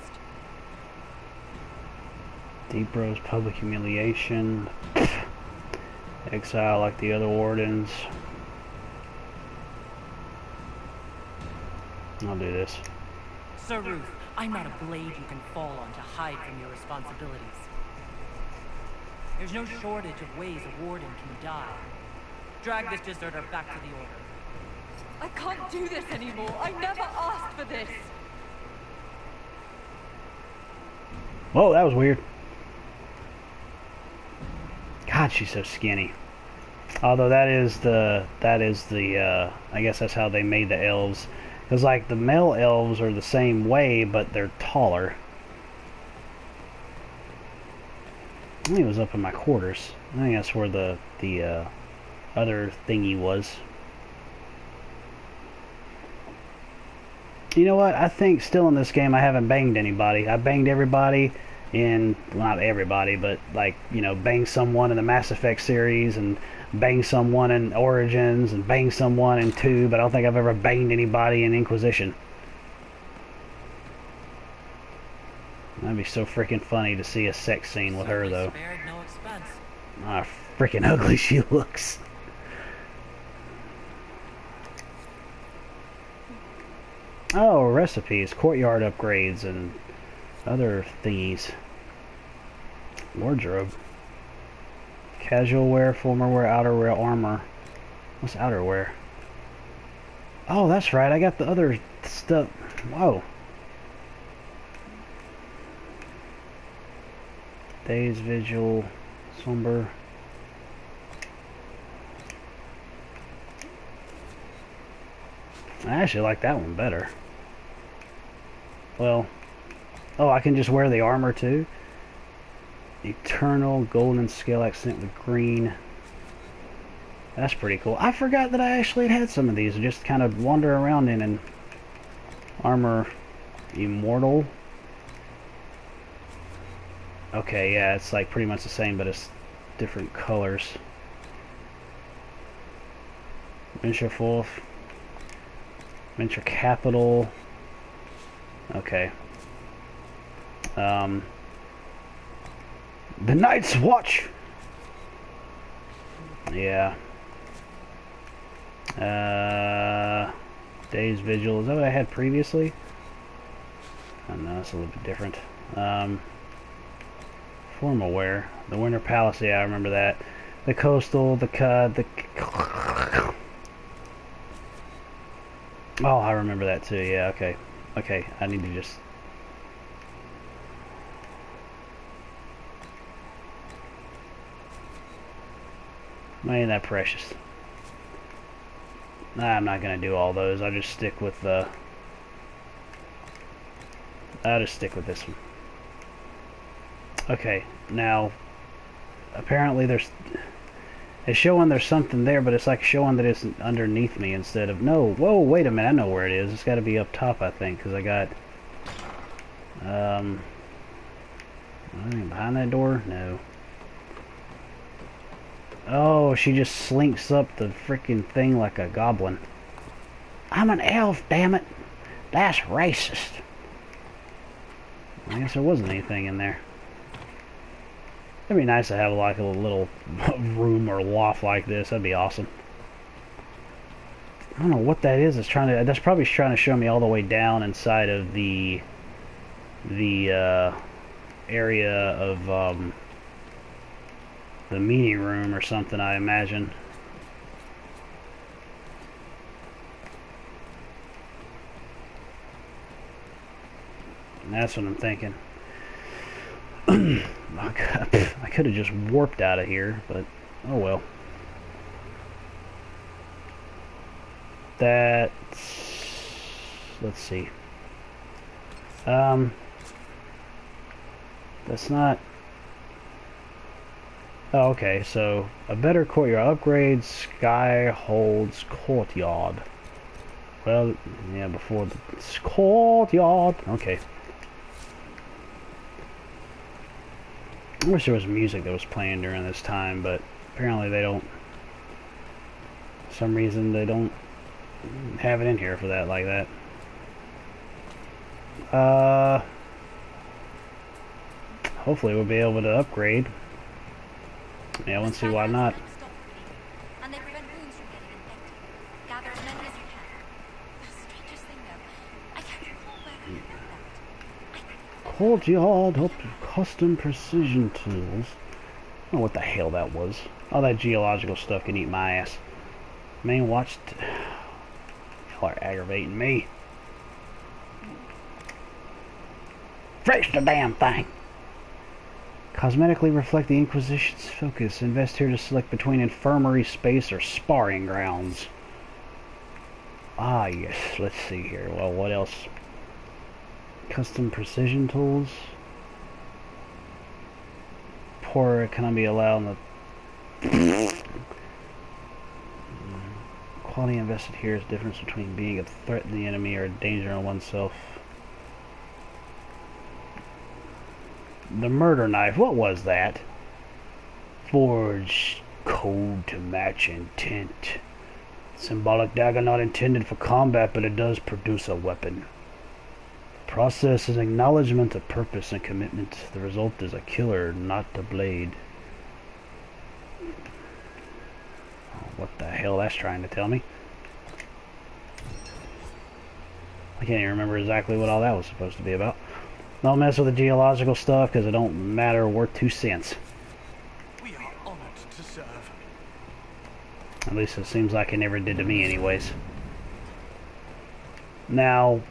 Deep Rose, public humiliation. Exile like the other wardens. I'll do this. Sir Ruth, I'm not a blade you can fall on to hide from your responsibilities. There's no shortage of ways a warden can die. Drag this deserter back to the Order. I can't do this anymore. I never asked for this. Whoa, that was weird. God, she's so skinny. Although that is the I guess that's how they made the elves. Because like the male elves are the same way, but they're taller. I think it was up in my quarters. I think that's where the other thingy was. You know what? I think still in this game I haven't banged anybody. I banged everybody in, well, not everybody, but like, you know, banged someone in the Mass Effect series and banged someone in Origins and banged someone in 2, but I don't think I've ever banged anybody in Inquisition. That'd be so freaking funny to see a sex scene with her, though. Spared no expense. Ah, freaking ugly she looks. Oh, recipes, courtyard upgrades, and other thingies. Wardrobe. Casual wear, formal wear, outerwear, armor. What's outerwear? Oh, that's right, I got the other stuff. Whoa. Days, vigil, somber. I actually like that one better. Well, Oh, I can just wear the armor too? Eternal golden scale accent with green. That's pretty cool. I forgot that I actually had some of these. Just kind of wander around in and armor immortal. Okay, yeah, it's like pretty much the same, but it's different colors. Venture Forth. Venture Capital. Okay. The Night's Watch! Yeah. Day's Vigil. Is that what I had previously? I don't know, it's a little bit different. Formal wear. The Winter Palace, yeah, I remember that. The Coastal, the Oh, I remember that too, yeah, okay. Okay, I need to just... Ain't that precious. Nah, I'm not gonna do all those. I'll just stick with the... I'll just stick with this one. Okay, now... Apparently there's... It's showing there's something there, but it's like showing that it's underneath me instead of... No, whoa, wait a minute, I know where it is. It's gotta be up top, I think, because I got... Behind that door? No. Oh, she just slinks up the freaking thing like a goblin. I'm an elf, damn it. That's racist. I guess there wasn't anything in there. It'd be nice to have like a little room or loft like this. That'd be awesome. I don't know what that is. It's trying to. That's probably trying to show me all the way down inside of the area of the meeting room or something, I imagine. And that's what I'm thinking. I could have just warped out of here, but oh well. That's... Let's see. That's not... Oh, okay, so a better courtyard. Upgrade Sky Holds Courtyard. Well, yeah, before the courtyard. Okay. I wish there was music that was playing during this time, but apparently they don't. For some reason they don't have it in here for that like that. Hopefully we'll be able to upgrade. Yeah, I won't see why not. And they prevent wounds from getting infected. Gather as many as you can. The strangest thing though, I can't recall where I read that. Courtyard up custom precision tools. I don't know what the hell that was. All that geological stuff can eat my ass. Man, watched. Y'all are aggravating me. Fix the damn thing. Cosmetically reflect the Inquisition's focus. Invest here to select between infirmary space or sparring grounds. Ah, yes. Let's see here. Well, what else? Custom precision tools. Poor can I be allowed in the... Quality invested here is the difference between being a threat to the enemy or a danger on oneself. The murder knife, what was that? Forged code to match intent. Symbolic dagger not intended for combat, but it does produce a weapon. The process is acknowledgement of purpose and commitment. The result is a killer, not a blade. Oh, what the hell that's trying to tell me? I can't even remember exactly what all that was supposed to be about. Don't mess with the geological stuff because it don't matter worth 2 cents. We are honored to serve. At least it seems like it never did to me anyways. Now,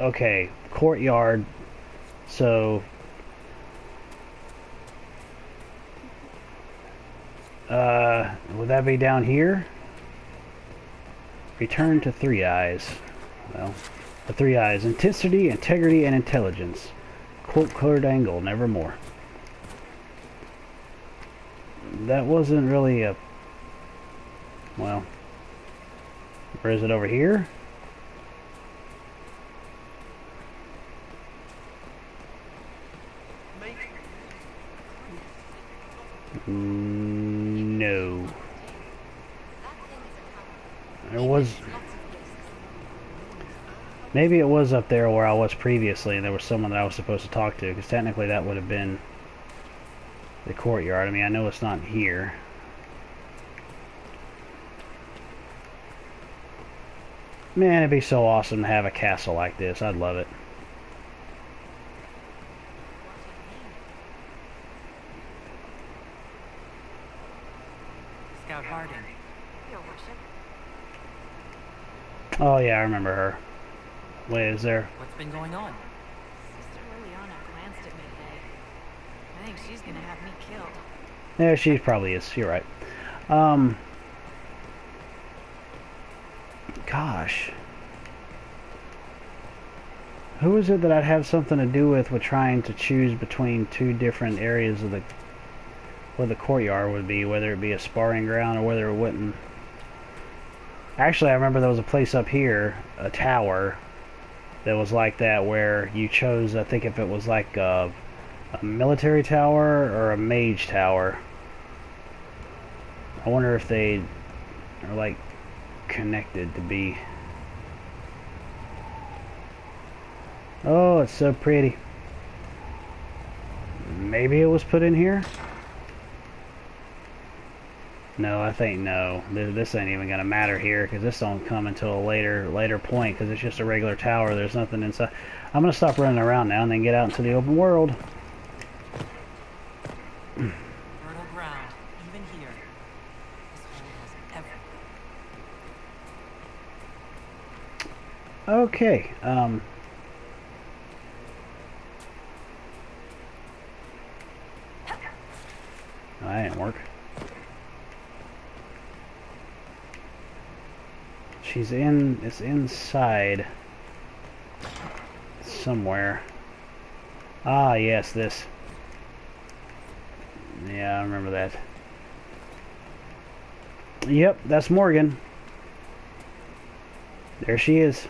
okay, courtyard. So, would that be down here? Return to 3 eyes. Well, the 3 eyes: intensity, integrity, and intelligence. Quote-colored angle, nevermore. That wasn't really a... Well... Or is it over here? No. There was... Maybe it was up there where I was previously and there was someone that I was supposed to talk to, because technically that would have been the courtyard. I mean, I know it's not here. Man, it'd be so awesome to have a castle like this. I'd love it. Scout Harding. Your worship. Oh yeah, I remember her. Wait, is there... What's been going on? Sister Liliana glanced at me today. I think she's gonna have me killed. Yeah, she probably is. You're right. Gosh. Who is it that I'd have something to do with trying to choose between two different areas of where the courtyard would be, whether it be a sparring ground or whether it wouldn't? Actually, I remember there was a place up here, a tower, that was like that, where you chose, I think if it was like a military tower or a mage tower. I wonder if they are like connected to be... Oh, it's so pretty. Maybe it was put in here? No, I think no. This ain't even gonna matter here, because this don't come until a later point, because it's just a regular tower. There's nothing inside. I'm gonna stop running around now and then get out into the open world. Fertile ground, even here. This hole has everything. Okay, oh, that didn't work. It's inside somewhere. Ah, yes, this. Yeah, I remember that. Yep, that's Morgan. There she is.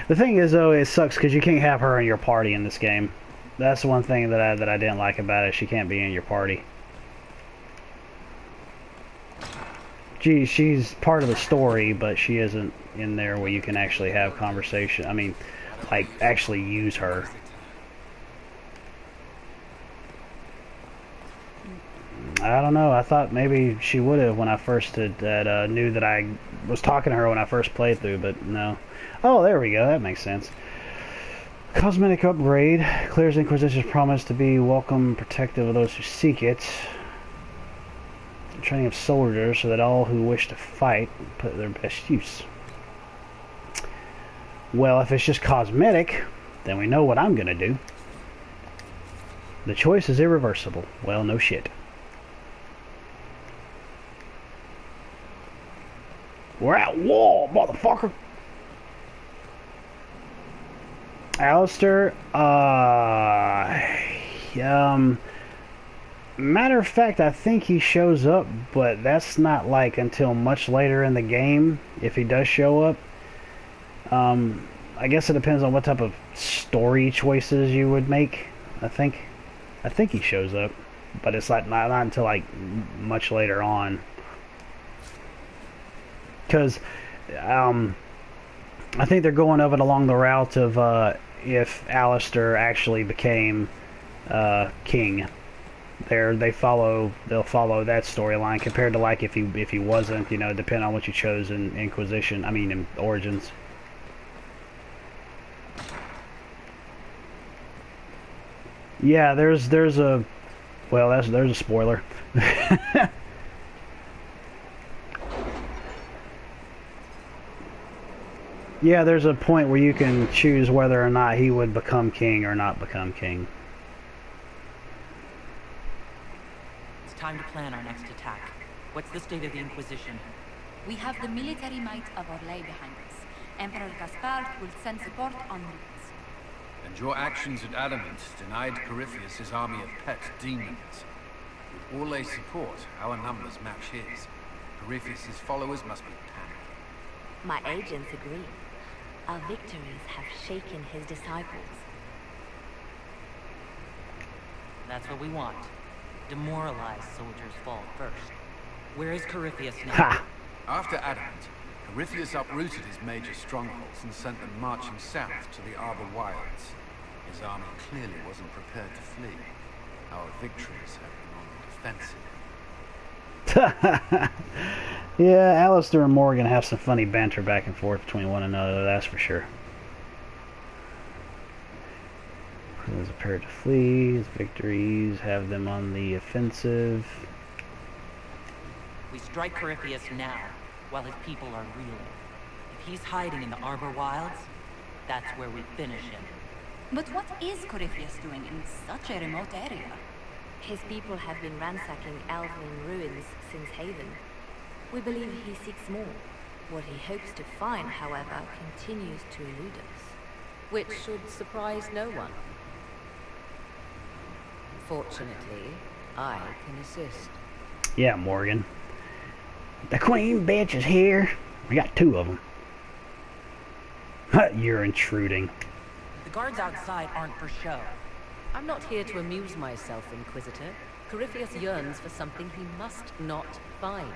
The thing is, though, it sucks because you can't have her in your party in this game. That's the one thing that I didn't like about it. She can't be in your party. She's part of the story, but she isn't in there where you can actually have conversation. I mean, like, actually use her. I don't know. I thought maybe she would have when I first knew that I was talking to her when I first played through, but no. Oh, there we go. That makes sense. Cosmetic upgrade clears Inquisition's promise to be welcome, protective of those who seek it. Training of soldiers so that all who wish to fight put their best use. Well, if it's just cosmetic, then we know what I'm gonna do. The choice is irreversible. Well, no shit. We're at war, motherfucker! Alistair, matter of fact, I think he shows up, but that's not like until much later in the game, if he does show up. I guess it depends on what type of story choices you would make, I think he shows up, but it's like not until like much later on. Because, I think they're going of it along the route of, if Alistair actually became king, they'll follow that storyline compared to like if he wasn't, you know, depending on what you chose in Inquisition. I mean, in Origins. Yeah, there's a there's a spoiler. Yeah, there's a point where you can choose whether or not he would become king or not become king. It's time to plan our next attack. What's the state of the Inquisition? We have the military might of Orlais behind us. Emperor Gaspard will send support en route. And your actions at Adamant denied Corypheus his army of pet demons. With Orlais' support, our numbers match his. Corypheus' followers must be panicked. My agents agree. Our victories have shaken his disciples. That's what we want. Demoralized soldiers fall first. Where is Corypheus now? Ha! After Adamant, Corypheus uprooted his major strongholds and sent them marching south to the Arbor Wilds. His army clearly wasn't prepared to flee. Our victories have been on the defensive. Yeah, Alistair and Morgan have some funny banter back and forth between one another, that's for sure. Prisoners prepared to flee. His victories have them on the offensive. We strike Corypheus now, while his people are reeling. If he's hiding in the Arbor Wilds, that's where we finish him. But what is Corypheus doing in such a remote area? His people have been ransacking elven ruins since Haven. We believe he seeks more. What he hopes to find, however, continues to elude us. Which should surprise no one. Fortunately, I can assist. Yeah, Morgan. The Queen bitch is here. We got 2 of them. You're intruding. The guards outside aren't for show. I'm not here to amuse myself, Inquisitor. Corypheus yearns for something he must not find.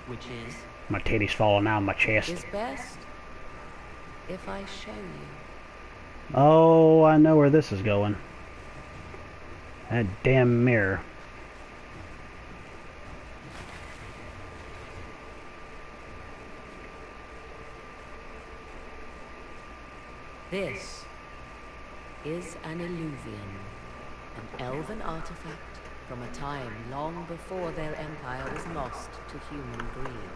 Which is? My titty's falling out of my chest. Is best if I show you. Oh, I know where this is going. That damn mirror. This is an illuvian, an elven artifact from a time long before their empire was lost to human greed.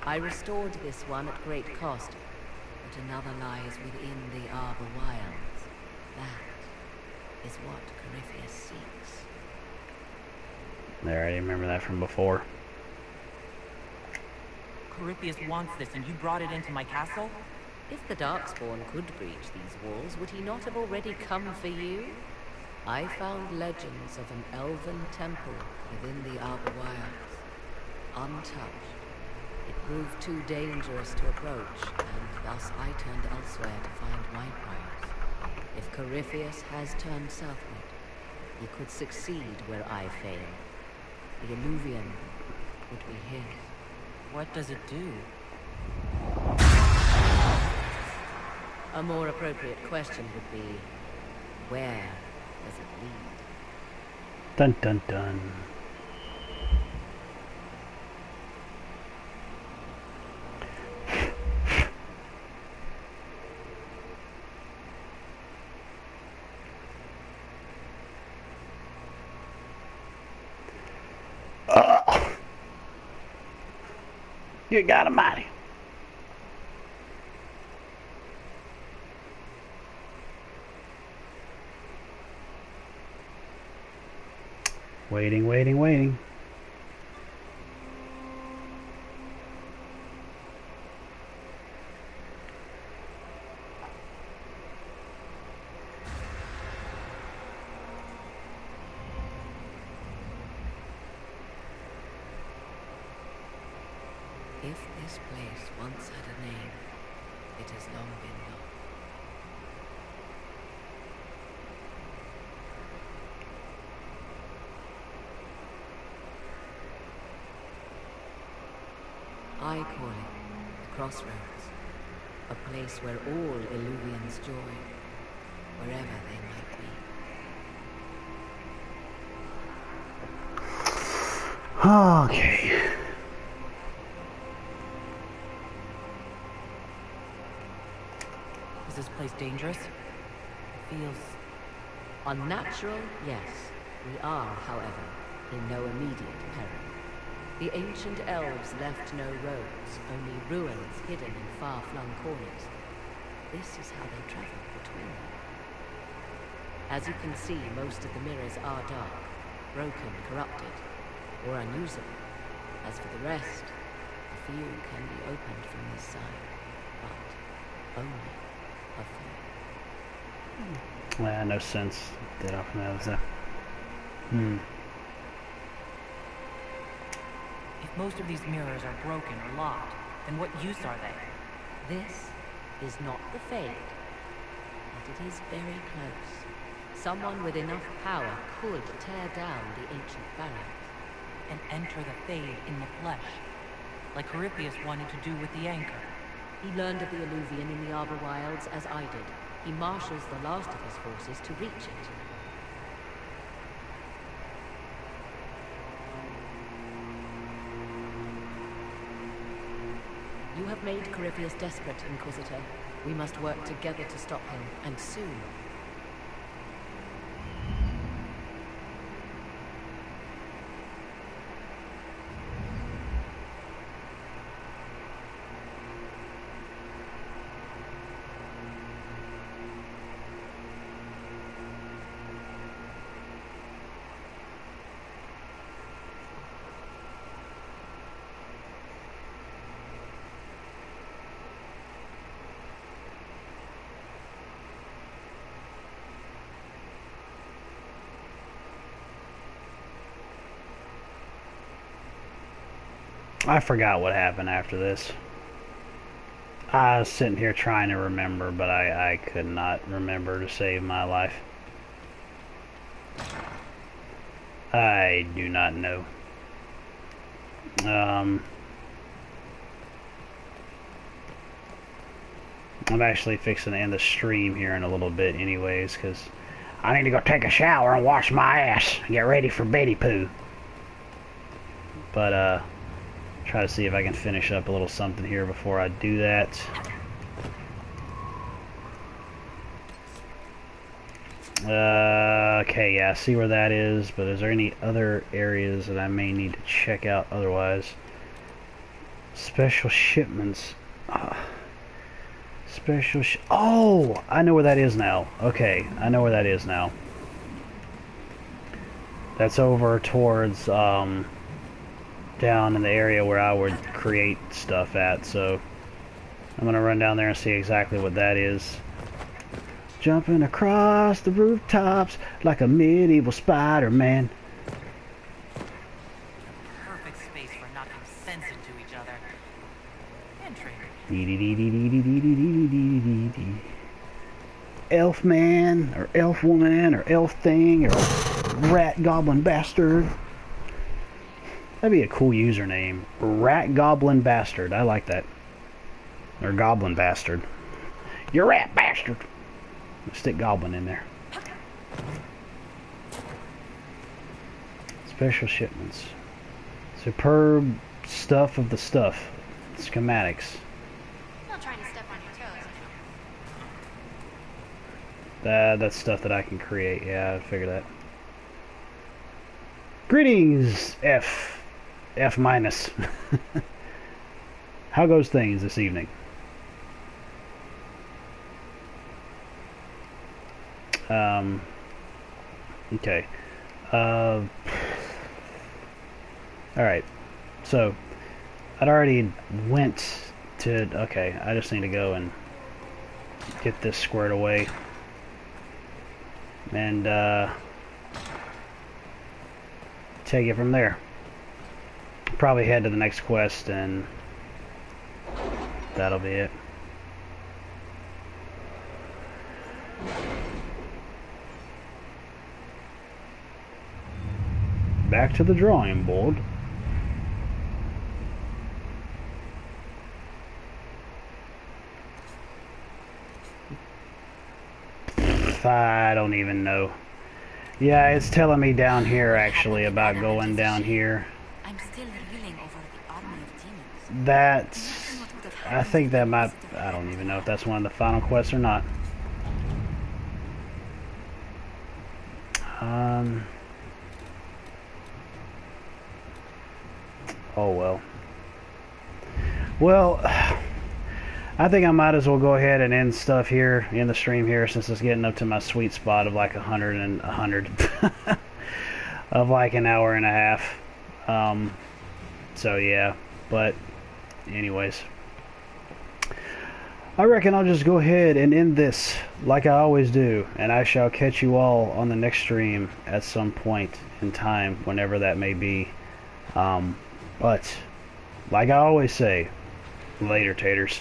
I restored this one at great cost, but another lies within the Arbor Wilds. That is what Corypheus seeks. There, I didn't remember that from before. Corypheus wants this and you brought it into my castle? If the Darkspawn could breach these walls, would he not have already come for you? I found legends of an elven temple within the Arbor Wilds, untouched. It proved too dangerous to approach, and thus I turned elsewhere to find my prize. If Corypheus has turned southward, he could succeed where I failed. The illuvian would be his. What does it do? A more appropriate question would be, where does it lead? Dun dun dun. Good God Almighty. Waiting, waiting, waiting. If this place once had a name, it has long been known. I call it the Crossroads, a place where all Illuvians join, wherever they might be. Okay. Is this place dangerous? It feels... unnatural, yes. We are, however, in no immediate peril. The ancient elves left no roads, only ruins hidden in far-flung corners. This is how they traveled between them. As you can see, most of the mirrors are dark, broken, corrupted, or unusable. As for the rest, few can be opened from this side, but only a few. No sense. Dead off now. If most of these mirrors are broken or locked, then what use are they? This is not the Fade, but it is very close. Someone with enough power could tear down the ancient barriers. And enter the Fade in the flesh, like Corypheus wanted to do with the anchor. He learned of the Illuvian in the Arbor Wilds as I did. He marshals the last of his forces to reach it. You have made Corypheus desperate, Inquisitor. We must work together to stop him, and soon. I forgot what happened after this. I was sitting here trying to remember, but I could not remember to save my life. I do not know. I'm actually fixing to end the stream here in a little bit anyways, because I need to go take a shower and wash my ass and get ready for Betty Poo. But, try to see if I can finish up a little something here before I do that. Okay, yeah, I see where that is, but is there any other areas that I may need to check out otherwise? Special shipments. Oh, I know where that is now. Okay, I know where that is now. That's over towards, down in the area where I would create stuff at, so I'm gonna run down there and see exactly what that is. Jumping across the rooftops like a medieval Spider-Man. Perfect space for knocking sense into each other. And training. Elf man, or elf woman, or elf thing, or rat goblin bastard. That'd be a cool username. Rat Goblin Bastard. I like that. Or Goblin Bastard. You rat bastard. Stick Goblin in there. Special shipments. Superb stuff of the stuff. Schematics. Not trying to step on your toes, That's stuff that I can create. Yeah, I figured that. Greetings, F minus. How goes things this evening? Okay. Alright. So, I'd already went to... Okay, I just need to go and get this squared away. And, take it from there. Probably head to the next quest and that'll be it. Back to the drawing board. I don't even know. Yeah, it's telling me down here actually about going down here. I'm still reeling over the army of demons. That's... I think that might... I don't even know if that's one of the final quests or not. Oh well. Well, I think I might as well go ahead and end stuff here in the stream here, since it's getting up to my sweet spot of like 100 of like an hour and a half. So yeah, but anyways, I reckon I'll just go ahead and end this like I always do, and I shall catch you all on the next stream at some point in time, whenever that may be. But like I always say, later taters.